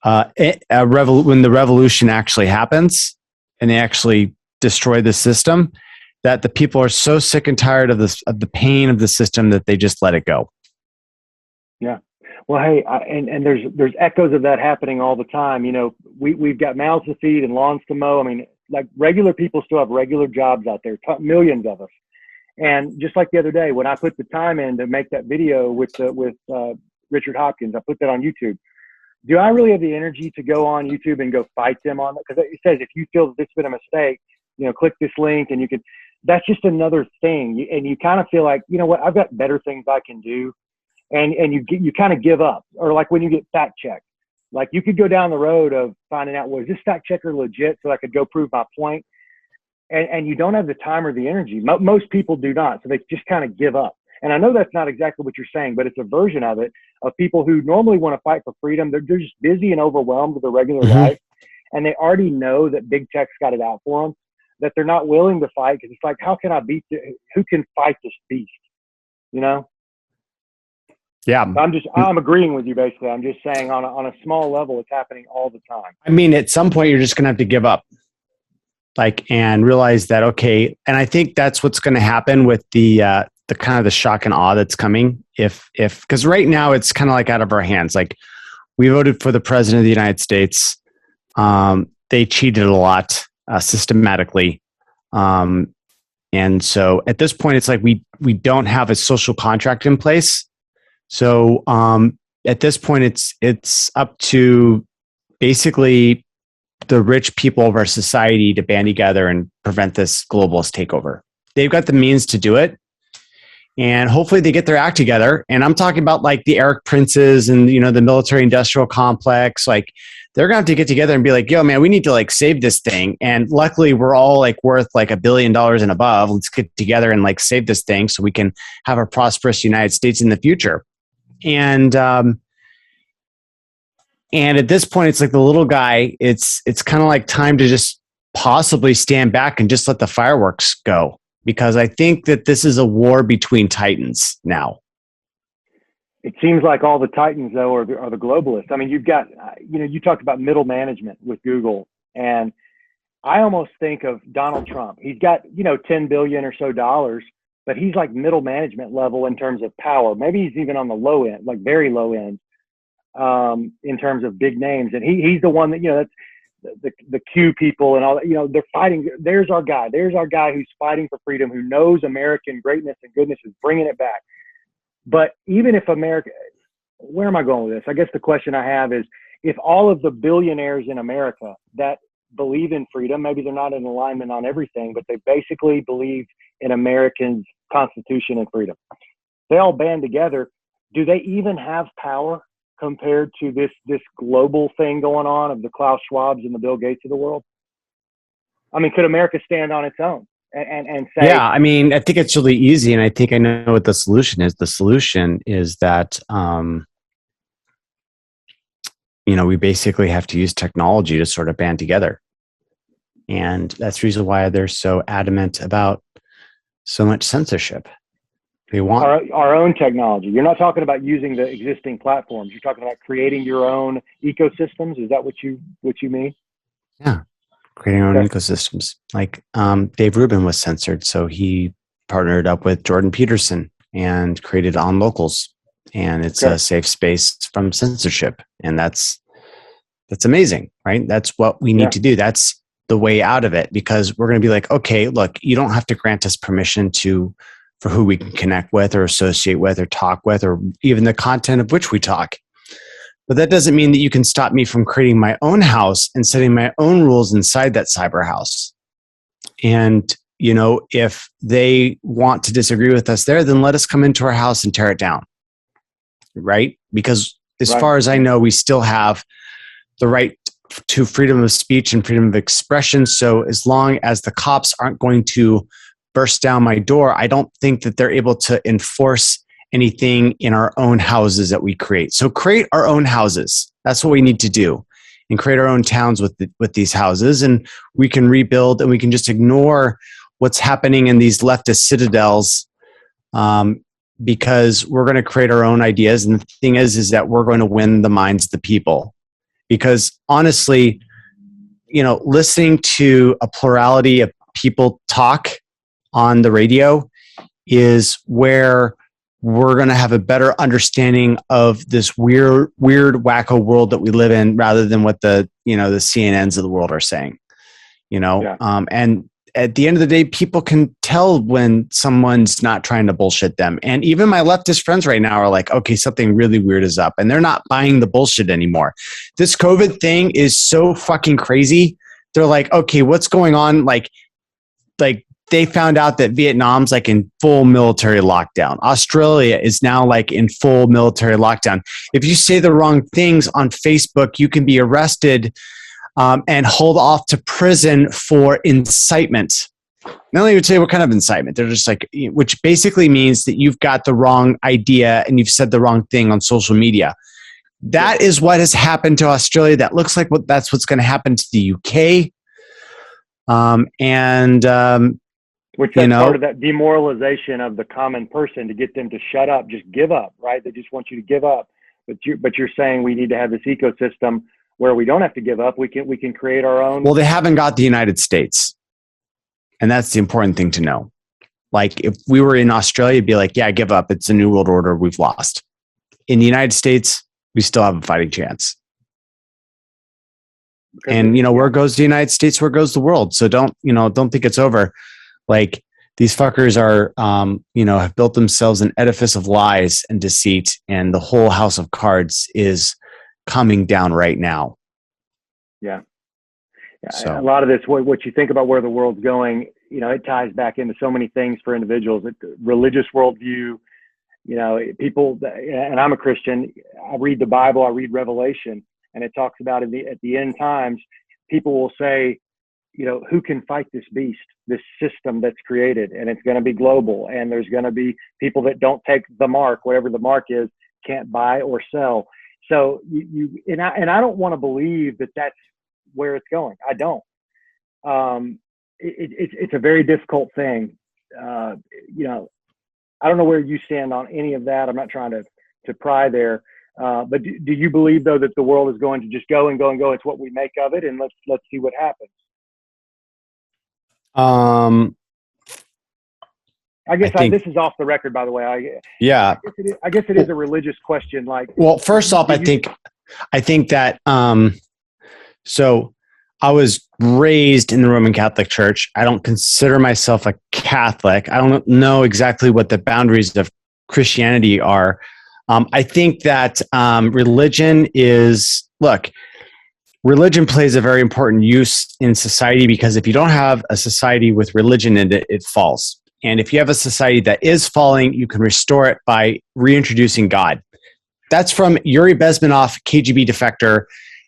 when the revolution actually happens and they actually destroy the system, that the people are so sick and tired of the pain of the system that they just let it go. Yeah. Well, hey, and there's echoes of that happening all the time. You know, we've got mouths to feed and lawns to mow. I mean, like regular people still have regular jobs out there, millions of us. And just like the other day, when I put the time in to make that video with Richard Hopkins, I put that on YouTube. Do I really have the energy to go on YouTube and go fight them on that? Because it says if you feel that this has been a mistake, you know, click this link and you can. That's just another thing, and you kind of feel like, you know what, I've got better things I can do. And you kind of give up, or like when you get fact checked, like you could go down the road of finding out, well, is this fact checker legit, so I could go prove my point, and you don't have the time or the energy. Most people do not, so they just kind of give up. And I know that's not exactly what you're saying, but it's a version of it, of people who normally want to fight for freedom. They're just busy and overwhelmed with their regular life, and they already know that big tech's got it out for them, that they're not willing to fight because it's like, how can I who can fight this beast, you know? Yeah. I'm agreeing with you basically. I'm just saying on a small level, it's happening all the time. I mean, at some point you're just going to have to give up, like, and realize that, okay. And I think that's what's going to happen with the kind of the shock and awe that's coming. Because right now it's kind of like out of our hands. Like we voted for the president of the United States. They cheated a lot, systematically. And so at this point it's like, we don't have a social contract in place. So at this point, it's up to basically the rich people of our society to band together and prevent this globalist takeover. They've got the means to do it, and hopefully they get their act together. And I'm talking about like the Eric Princes and, you know, the military-industrial complex. Like they're gonna have to get together and be like, yo, man, we need to like save this thing. And luckily, we're all like worth like $1 billion and above. Let's get together and like save this thing so we can have a prosperous United States in the future. And at this point, it's like the little guy, it's kind of like time to just possibly stand back and just let the fireworks go. Because I think that this is a war between titans now. It seems like all the titans, though, are the globalists. I mean, you've got, you know, you talked about middle management with Google. And I almost think of Donald Trump. He's got, you know, 10 billion or so dollars. But he's like middle management level in terms of power. Maybe he's even on the low end, like very low end, in terms of big names. And he's the one that, you know, that's the Q people and all that, you know, they're fighting. There's our guy. There's our guy who's fighting for freedom, who knows American greatness and goodness is bringing it back. But even if America, where am I going with this? I guess the question I have is, if all of the billionaires in America that believe in freedom, maybe they're not in alignment on everything, but they basically believe in Americans' Constitution and freedom, they all band together, do they even have power compared to this global thing going on of the Klaus Schwabs and the Bill Gates of the world? I mean, could America stand on its own and say, yeah, I mean, I think it's really easy, and I think I know what the solution is. The solution is that, we basically have to use technology to sort of band together. And that's the reason why they're so adamant about so much censorship. They want our own technology? You're not talking about using the existing platforms. You're talking about creating your own ecosystems. Is that what you mean? Yeah, creating our own ecosystems. Like Dave Rubin was censored, so he partnered up with Jordan Peterson and created On Locals, and it's a safe space from censorship, and that's amazing, right? That's what we need to do. That's the way out of it, because we're going to be like, okay, look, you don't have to grant us permission for who we can connect with or associate with or talk with, or even the content of which we talk. But that doesn't mean that you can stop me from creating my own house and setting my own rules inside that cyber house. And, if they want to disagree with us there, then let us come into our house and tear it down. Right? Because as far as I know, we still have the right to freedom of speech and freedom of expression. So as long as the cops aren't going to burst down my door, I don't think that they're able to enforce anything in our own houses that we create. So create our own houses. That's what we need to do, and create our own towns with these houses, and we can rebuild, and we can just ignore what's happening in these leftist citadels, because we're going to create our own ideas. And the thing is that we're going to win the minds of the people, because honestly, listening to a plurality of people talk on the radio is where we're going to have a better understanding of this weird wacko world that we live in, rather than what the CNNs of the world are saying, and at the end of the day, people can tell when someone's not trying to bullshit them. And even my leftist friends right now are like, okay, something really weird is up, and they're not buying the bullshit anymore. This COVID thing is so fucking crazy. They're like, okay, what's going on? Like they found out that Vietnam's like in full military lockdown. Australia is now like in full military lockdown. If you say the wrong things on Facebook, you can be arrested and hauled off to prison for incitement. Not even tell you what kind of incitement. They're just like, which basically means that you've got the wrong idea and you've said the wrong thing on social media. That is what has happened to Australia. That looks like that's what's going to happen to the UK. Which is part of that demoralization of the common person, to get them to shut up, just give up, right? They just want you to give up. But you're saying we need to have this ecosystem where we don't have to give up. We can create our own. Well, they haven't got the United States, and that's the important thing to know. Like if we were in Australia, it'd be like, yeah, give up. It's a new world order. We've lost. In the United States, we still have a fighting chance. And where goes the United States, where goes the world? So don't think it's over. Like these fuckers are, have built themselves an edifice of lies and deceit, and the whole house of cards is coming down right now. Yeah. So a lot of this, what you think about where the world's going, it ties back into so many things for individuals. Religious worldview, people, and I'm a Christian. I read the Bible, I read Revelation, and it talks about at the end times, people will say, who can fight this beast, this system that's created, and it's going to be global, and there's going to be people that don't take the mark, whatever the mark is, can't buy or sell. So I don't want to believe that that's where it's going. I don't. It's a very difficult thing. I don't know where you stand on any of that. I'm not trying to pry there. But do you believe though that the world is going to just go and go and go? It's what we make of it, and let's see what happens. I think this is off the record, by the way. I guess it is a religious question. Like, well, first off, I think that so I was raised in the Roman Catholic Church. I don't consider myself a Catholic. I don't know exactly what the boundaries of Christianity are. I think that religion plays a very important use in society, because if you don't have a society with religion in it, it falls. And if you have a society that is falling, you can restore it by reintroducing God. That's from Yuri Bezmenov, KGB defector,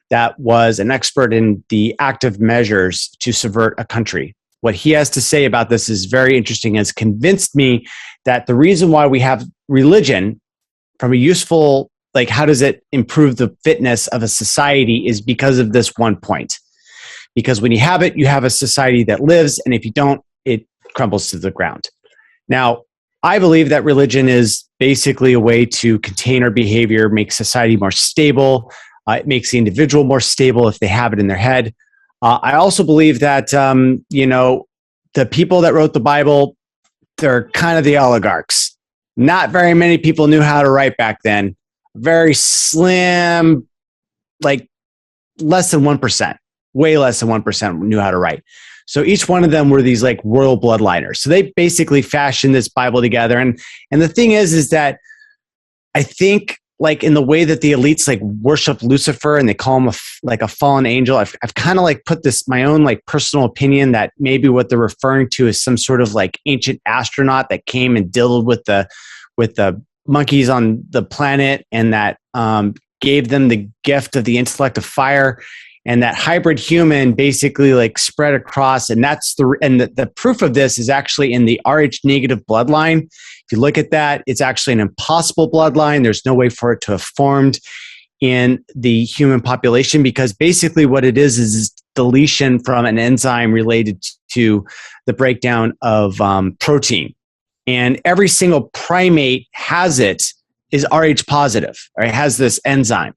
that was an expert in the active measures to subvert a country. What he has to say about this is very interesting. Has convinced me that the reason why we have religion from a useful, like how does it improve the fitness of a society, is because of this one point. Because when you have it, you have a society that lives, and if you don't, it crumbles to the ground. Now, I believe that religion is basically a way to contain our behavior, make society more stable. It makes the individual more stable if they have it in their head. I also believe that, the people that wrote the Bible, they're kind of the oligarchs. Not very many people knew how to write back then. Very slim, like less than 1%, way less than 1% knew how to write. So each one of them were these like royal bloodliners. So they basically fashioned this Bible together. And the thing is that I think, like in the way that the elites like worship Lucifer and they call him a fallen angel, I've kind of like put this, my own like personal opinion, that maybe what they're referring to is some sort of like ancient astronaut that came and diddled with the monkeys on the planet, and that gave them the gift of the intellect of fire, and that hybrid human basically like spread across. And the proof of this is actually in the Rh negative bloodline. If you look at that, it's actually an impossible bloodline. There's no way for it to have formed in the human population, because basically what it is deletion from an enzyme related to the breakdown of protein. And every single primate has it, is Rh positive, or it has this enzyme.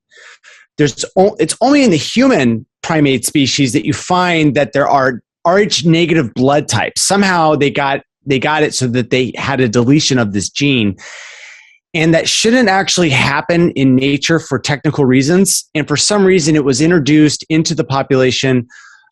It's only in the human primate species that you find that there are Rh negative blood types. Somehow they got it so that they had a deletion of this gene. And that shouldn't actually happen in nature for technical reasons. And for some reason, it was introduced into the population.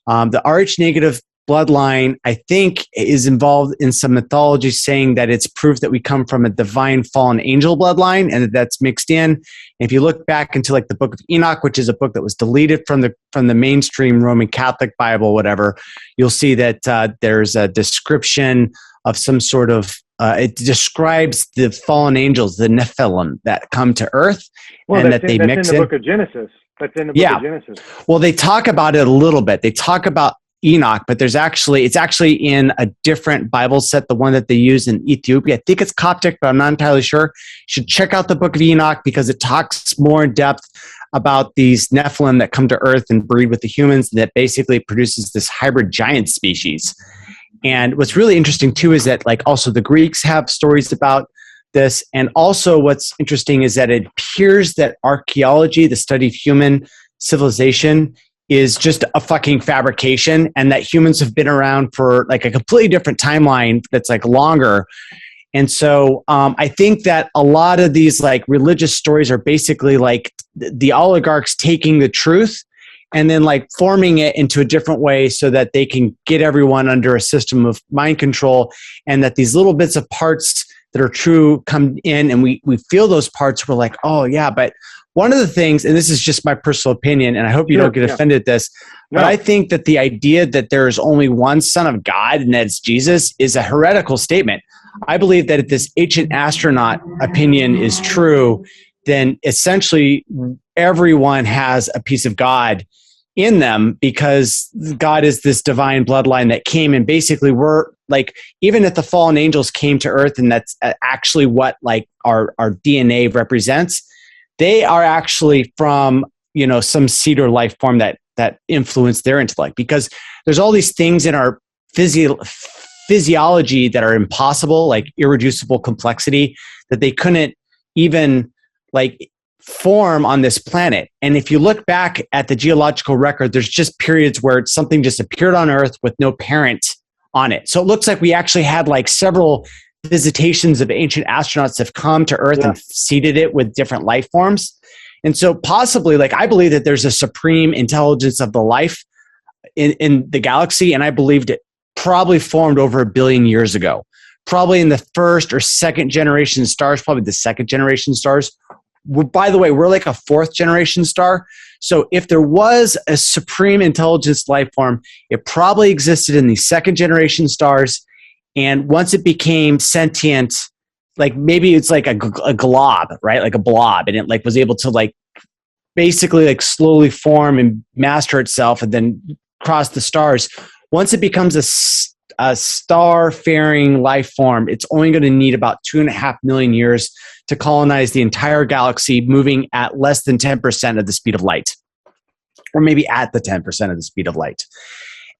The Rh negative bloodline, I think, is involved in some mythology saying that it's proof that we come from a divine fallen angel bloodline, and that's mixed in. And if you look back into like the Book of Enoch, which is a book that was deleted from the mainstream Roman Catholic Bible, whatever, you'll see that there's a description of some sort of it describes the fallen angels, the Nephilim, that come to Earth, and that they mix in. That's in the Book of Genesis. That's in the Book of Genesis. Well, they talk about it a little bit. They talk about Enoch, but it's actually in a different Bible set, the one that they use in Ethiopia. I think it's Coptic, but I'm not entirely sure. You should check out the Book of Enoch, because it talks more in depth about these Nephilim that come to Earth and breed with the humans, that basically produces this hybrid giant species. And what's really interesting too is that like also the Greeks have stories about this. And also what's interesting is that it appears that archaeology, the study of human civilization, is just a fucking fabrication, and that humans have been around for like a completely different timeline that's like longer. And so I think that a lot of these like religious stories are basically like the oligarchs taking the truth and then like forming it into a different way so that they can get everyone under a system of mind control, and that these little bits of parts that are true come in, and we feel those parts. We're like, oh yeah, but one of the things, and this is just my personal opinion, and I hope you don't get offended at this, but I think that the idea that there is only one Son of God, and that's Jesus, is a heretical statement. I believe that if this ancient astronaut opinion is true, then essentially everyone has a piece of God in them, because God is this divine bloodline that came, and basically we're like, even if the fallen angels came to Earth, and that's actually what like our DNA represents, they are actually from, some seed or life form that influence their intellect, because there's all these things in our physiology that are impossible, like irreducible complexity, that they couldn't even like form on this planet. And if you look back at the geological record, there's just periods where something just appeared on Earth with no parent on it. So it looks like we actually had like several visitations of ancient astronauts have come to Earth and seeded it with different life forms. And so possibly, like, I believe that there's a supreme intelligence of the life in the galaxy, and I believed it probably formed over 1 billion years ago. probably in the first or second generation stars, probably the second generation stars. By the way, we're like a fourth generation star. So if there was a supreme intelligence life form, it probably existed in the second generation stars. And once it became sentient, like maybe it's like a glob, right? Like a blob. And it like was able to like basically like slowly form and master itself and then cross the stars. Once it becomes a star-faring life form, it's only going to need about 2.5 million years to colonize the entire galaxy, moving at less than 10% of the speed of light, or maybe at the 10% of the speed of light.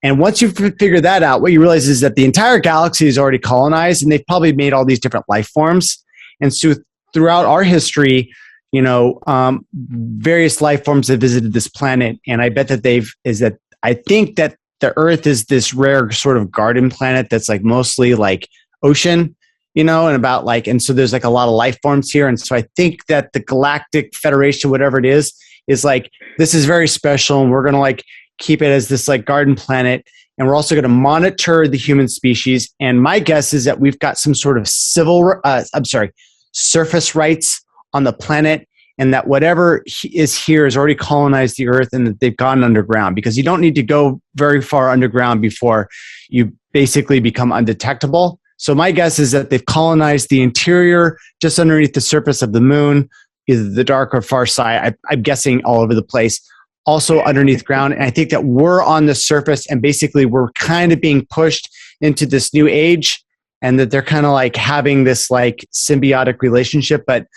And once you figure that out, what you realize is that the entire galaxy is already colonized, and they've probably made all these different life forms. And so throughout our history, various life forms have visited this planet, and I bet that I think that the Earth is this rare sort of garden planet that's like mostly like ocean, and so there's like a lot of life forms here. And so I think that the Galactic Federation, whatever it is like, this is very special, and we're going to like keep it as this like garden planet. And we're also going to monitor the human species. And my guess is that we've got some sort of surface rights on the planet, and that whatever is here has already colonized the Earth, and that they've gone underground, because you don't need to go very far underground before you basically become undetectable. So my guess is that they've colonized the interior, just underneath the surface of the moon, either the dark or far side. I'm guessing all over the place, also underneath ground. And I think that we're on the surface, and basically we're kind of being pushed into this new age, and that they're kind of like having this like symbiotic relationship. But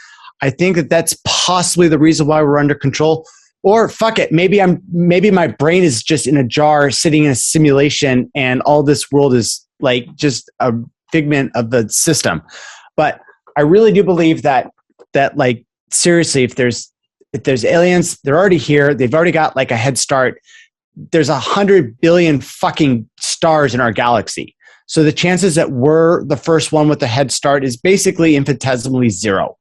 I think that that's possibly the reason why we're under control. Or fuck it, maybe my brain is just in a jar sitting in a simulation, and all this world is like just a figment of the system. But I really do believe that like seriously, if there's aliens, they're already here. They've already got like a head start. There's 100 billion fucking stars in our galaxy. So the chances that we're the first one with a head start is basically infinitesimally zero.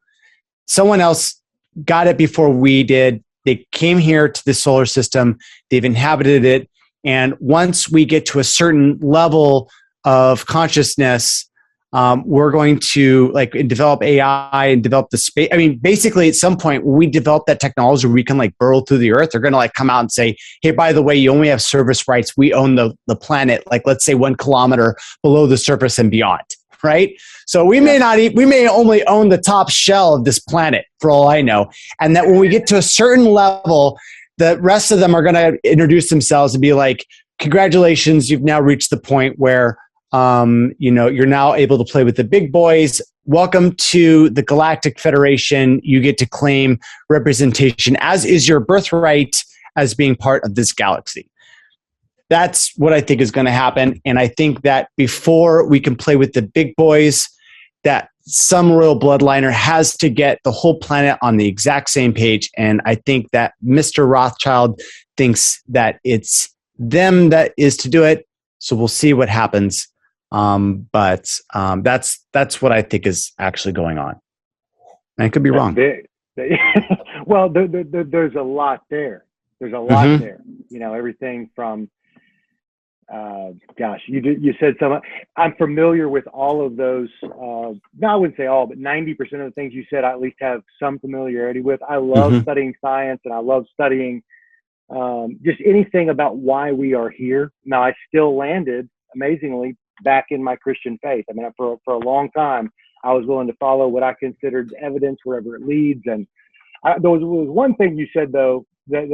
Someone else got it before we did. They came here to the solar system. They've inhabited it. And once we get to a certain level of consciousness, we're going to like develop AI and develop the space. I mean, basically at some point when we develop that technology where we can like burrow through the Earth, they're going to like come out and say, hey, by the way, you only have service rights. We own the planet, like let's say 1 kilometer below the surface and beyond. Right? So we may only own the top shell of this planet for all I know. And that when we get to a certain level, the rest of them are going to introduce themselves and be like, congratulations, you've now reached the point where, you're now able to play with the big boys. Welcome to the Galactic Federation. You get to claim representation, as is your birthright as being part of this galaxy. That's what I think is going to happen. And I think that before we can play with the big boys, that some royal bloodliner has to get the whole planet on the exact same page. And I think that Mr. Rothschild thinks that it's them that is to do it. So we'll see what happens. But that's what I think is actually going on. And I could be wrong. Well, there's a lot there. There's a lot there. Everything from you said some. I'm familiar with all of those. No, I wouldn't say all, but 90% of the things you said, I at least have some familiarity with. I love studying science, and I love studying just anything about why we are here. Now, I still landed amazingly back in my Christian faith. I mean, for a long time, I was willing to follow what I considered evidence wherever it leads. And there was one thing you said though that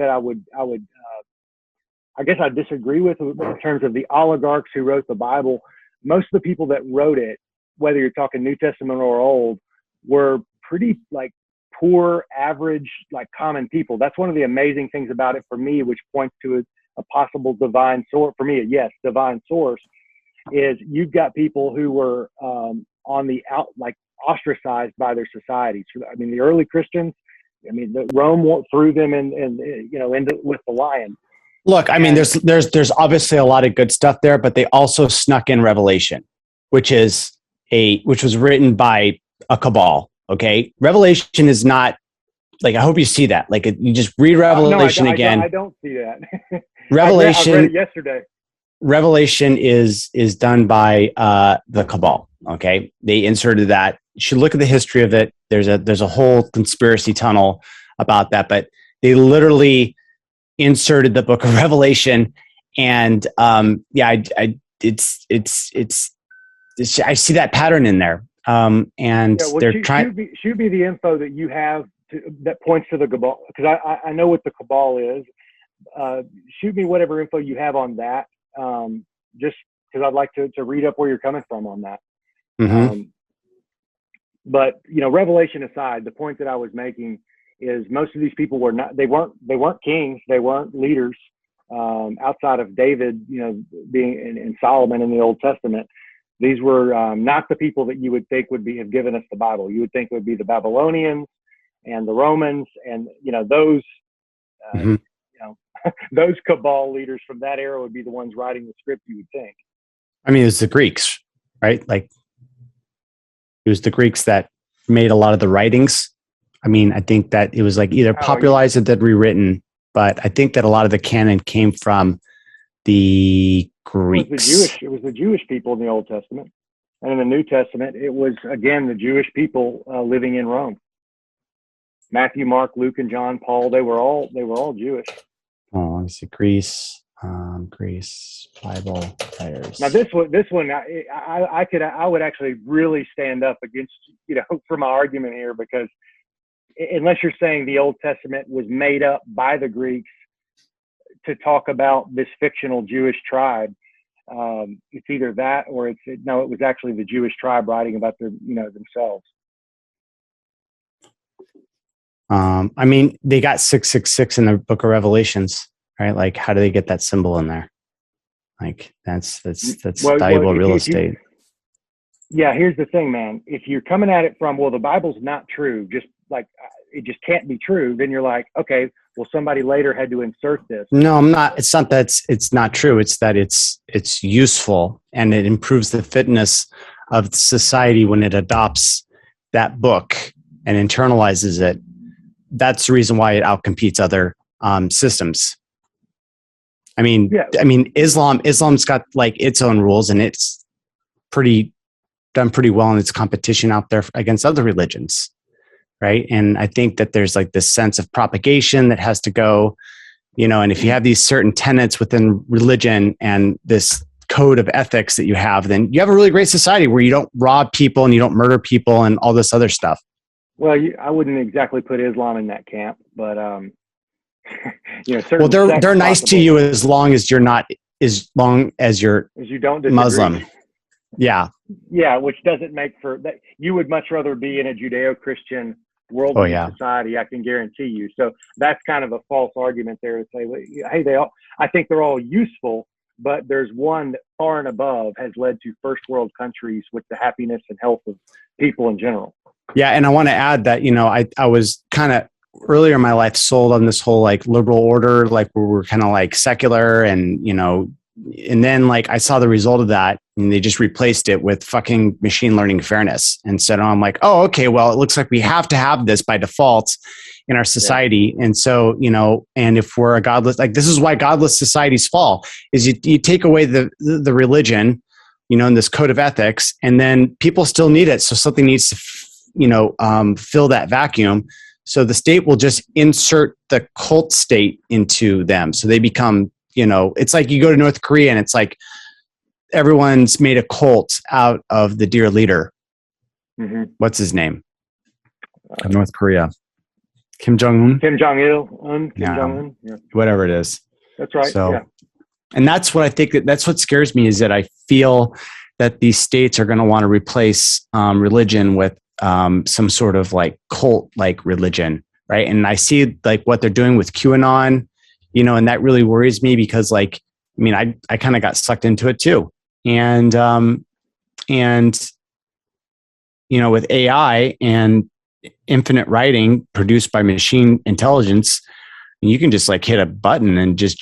I guess I disagree with in terms of the oligarchs who wrote the Bible. Most of the people that wrote it, whether you're talking New Testament or Old, were pretty like poor, average, like common people. That's one of the amazing things about it for me, which points to a possible divine source. For me, yes, divine source is you've got people who were on the out, like ostracized by their societies. I mean, the early Christians, Rome threw them into with the lion. Look, I mean, there's obviously a lot of good stuff there, but they also snuck in Revelation, which was written by a cabal. Okay, Revelation is not like, I hope you see that. Like, you just read Revelation again. I don't see that. Revelation. I read it yesterday. Revelation is done by the cabal. Okay, they inserted that. You should look at the history of it. There's a whole conspiracy tunnel about that, but they literally inserted the book of Revelation, and I see that pattern in there. And they're trying. Shoot me the info that you have that points to the cabal, because I know what the cabal is. Shoot me whatever info you have on that, just because I'd like to read up where you're coming from on that. Mm-hmm. But Revelation aside, the point that I was making is most of these people weren't kings, they weren't leaders, outside of David, being in Solomon in the Old Testament. These were not the people that you would think have given us the Bible. You would think it would be the Babylonians and the Romans, and those mm-hmm. Those cabal leaders from that era would be the ones writing the script, you would think. I mean, it's the Greeks, right? Like, it was the Greeks that made a lot of the writings. I mean, I think that it was like either popularized or then rewritten, but I think that a lot of the canon came from the Greeks. It was the Jewish people in the Old Testament. And in the New Testament, it was, again, the Jewish people living in Rome. Matthew, Mark, Luke, and John, Paul, they were all Jewish. Oh, let me see. Greece, Bible writers. Now this one, I would actually really stand up against, for my argument here, because unless you're saying the Old Testament was made up by the Greeks to talk about this fictional Jewish tribe, it's either that or it was actually the Jewish tribe writing about themselves. I mean, they got 666 in the Book of Revelations, right? Like, how do they get that symbol in there? Like, that's valuable real estate. Here's the thing, man. If you're coming at it from, the Bible's not true, just like it just can't be true, then you're like, okay, well, somebody later had to insert this. No, I'm not. It's not that it's not true. It's that it's useful, and it improves the fitness of society when it adopts that book and internalizes it. That's the reason why it outcompetes other systems. I mean, Islam's got like its own rules, and it's done pretty well in its competition out there against other religions, right? And I think that there's like this sense of propagation that has to go, and if you have these certain tenets within religion and this code of ethics that you have, then you have a really great society where you don't rob people and you don't murder people and all this other stuff. Well, I wouldn't exactly put Islam in that camp, but they're nice to you as long as you're you don't disagree. Muslim. Yeah, which doesn't make for that. You would much rather be in a Judeo-Christian worldly society, I can guarantee you. So that's kind of a false argument there to say, hey, I think they're all useful, but there's one that far and above has led to first world countries with the happiness and health of people in general. Yeah. And I want to add that, I was kind of earlier in my life sold on this whole like liberal order, like where we're kind of like secular and then like I saw the result of that and they just replaced it with fucking machine learning fairness. And so now I'm like, oh, okay, well, it looks like we have to have this by default in our society. Yeah. And so, and if we're a godless, like this is why godless societies fall, is you take away the religion, in this code of ethics, and then people still need it. So something needs to fill that vacuum. So the state will just insert the cult state into them. So they become, it's like you go to North Korea and it's like everyone's made a cult out of the dear leader. Mm-hmm. What's his name? Of North Korea. Kim Jong-un? Kim Jong-il. Jong-un. Yeah. Whatever it is. That's right. So, yeah. And that's what I think that's what scares me, is that I feel that these states are going to want to replace religion with some sort of like cult like religion, right? And I see like what they're doing with QAnon, and that really worries me because like, I kind of got sucked into it too. And with AI and infinite writing produced by machine intelligence, you can just like hit a button and just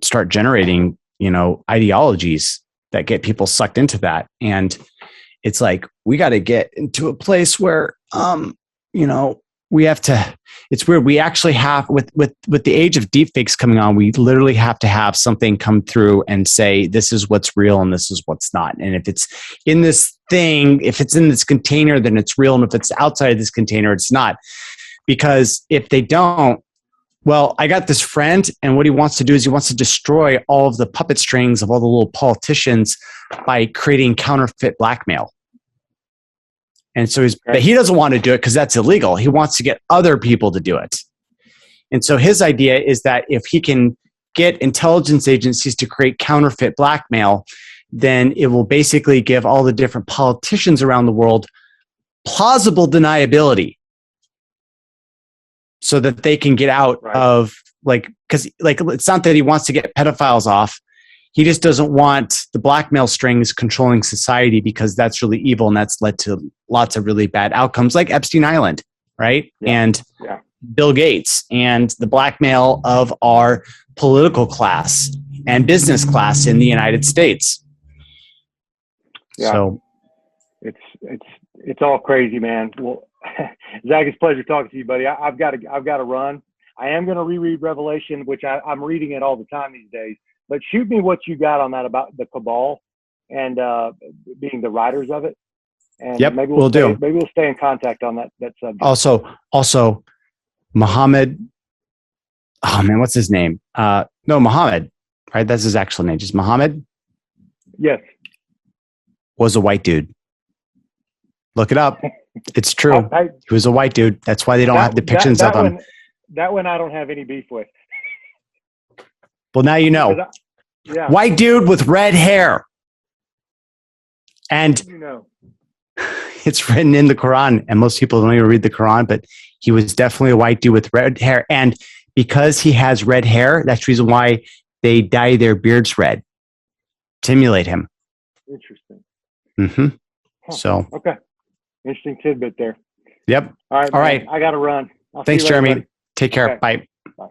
start generating, ideologies that get people sucked into that. And it's like, we got to get into a place where, we have to, it's weird. We actually have, with the age of deepfakes coming on, we literally have to have something come through and say, this is what's real and this is what's not. And if it's in this thing, if it's in this container, then it's real. And if it's outside of this container, it's not. Because if they don't, well, I got this friend, and what he wants to do is he wants to destroy all of the puppet strings of all the little politicians by creating counterfeit blackmail. And so but he doesn't want to do it because that's illegal. He wants to get other people to do it. And so his idea is that if he can get intelligence agencies to create counterfeit blackmail, then it will basically give all the different politicians around the world plausible deniability, so that they can get out of, because it's not that he wants to get pedophiles off. He just doesn't want the blackmail strings controlling society, because that's really evil, and that's led to lots of really bad outcomes, like Epstein Island, right? Yeah. And Bill Gates, and the blackmail of our political class and business class in the United States. Yeah. So it's all crazy, man. Well, Zach, it's a pleasure talking to you, buddy. I've got to run. I am going to reread Revelation, which I'm reading it all the time these days. But shoot me what you got on that about the cabal and being the writers of it. And maybe we'll stay in contact on that subject. Also, Muhammad. Oh man, what's his name? No, Muhammad. Right, that's his actual name. Just Muhammad. Yes. Was a white dude. Look it up. It's true. He was a white dude. That's why they don't have depictions of him. That one I don't have any beef with. Well, now you know. White dude with red hair. And it's written in the Quran, and most people don't even read the Quran, but he was definitely a white dude with red hair. And because he has red hair, that's the reason why they dye their beards red to emulate him. Interesting. Mm-hmm. Huh. So. Okay. Interesting tidbit there. Yep. All right. All right. I got to run. Thanks, Jeremy. Later, take care. Okay. Bye. Bye.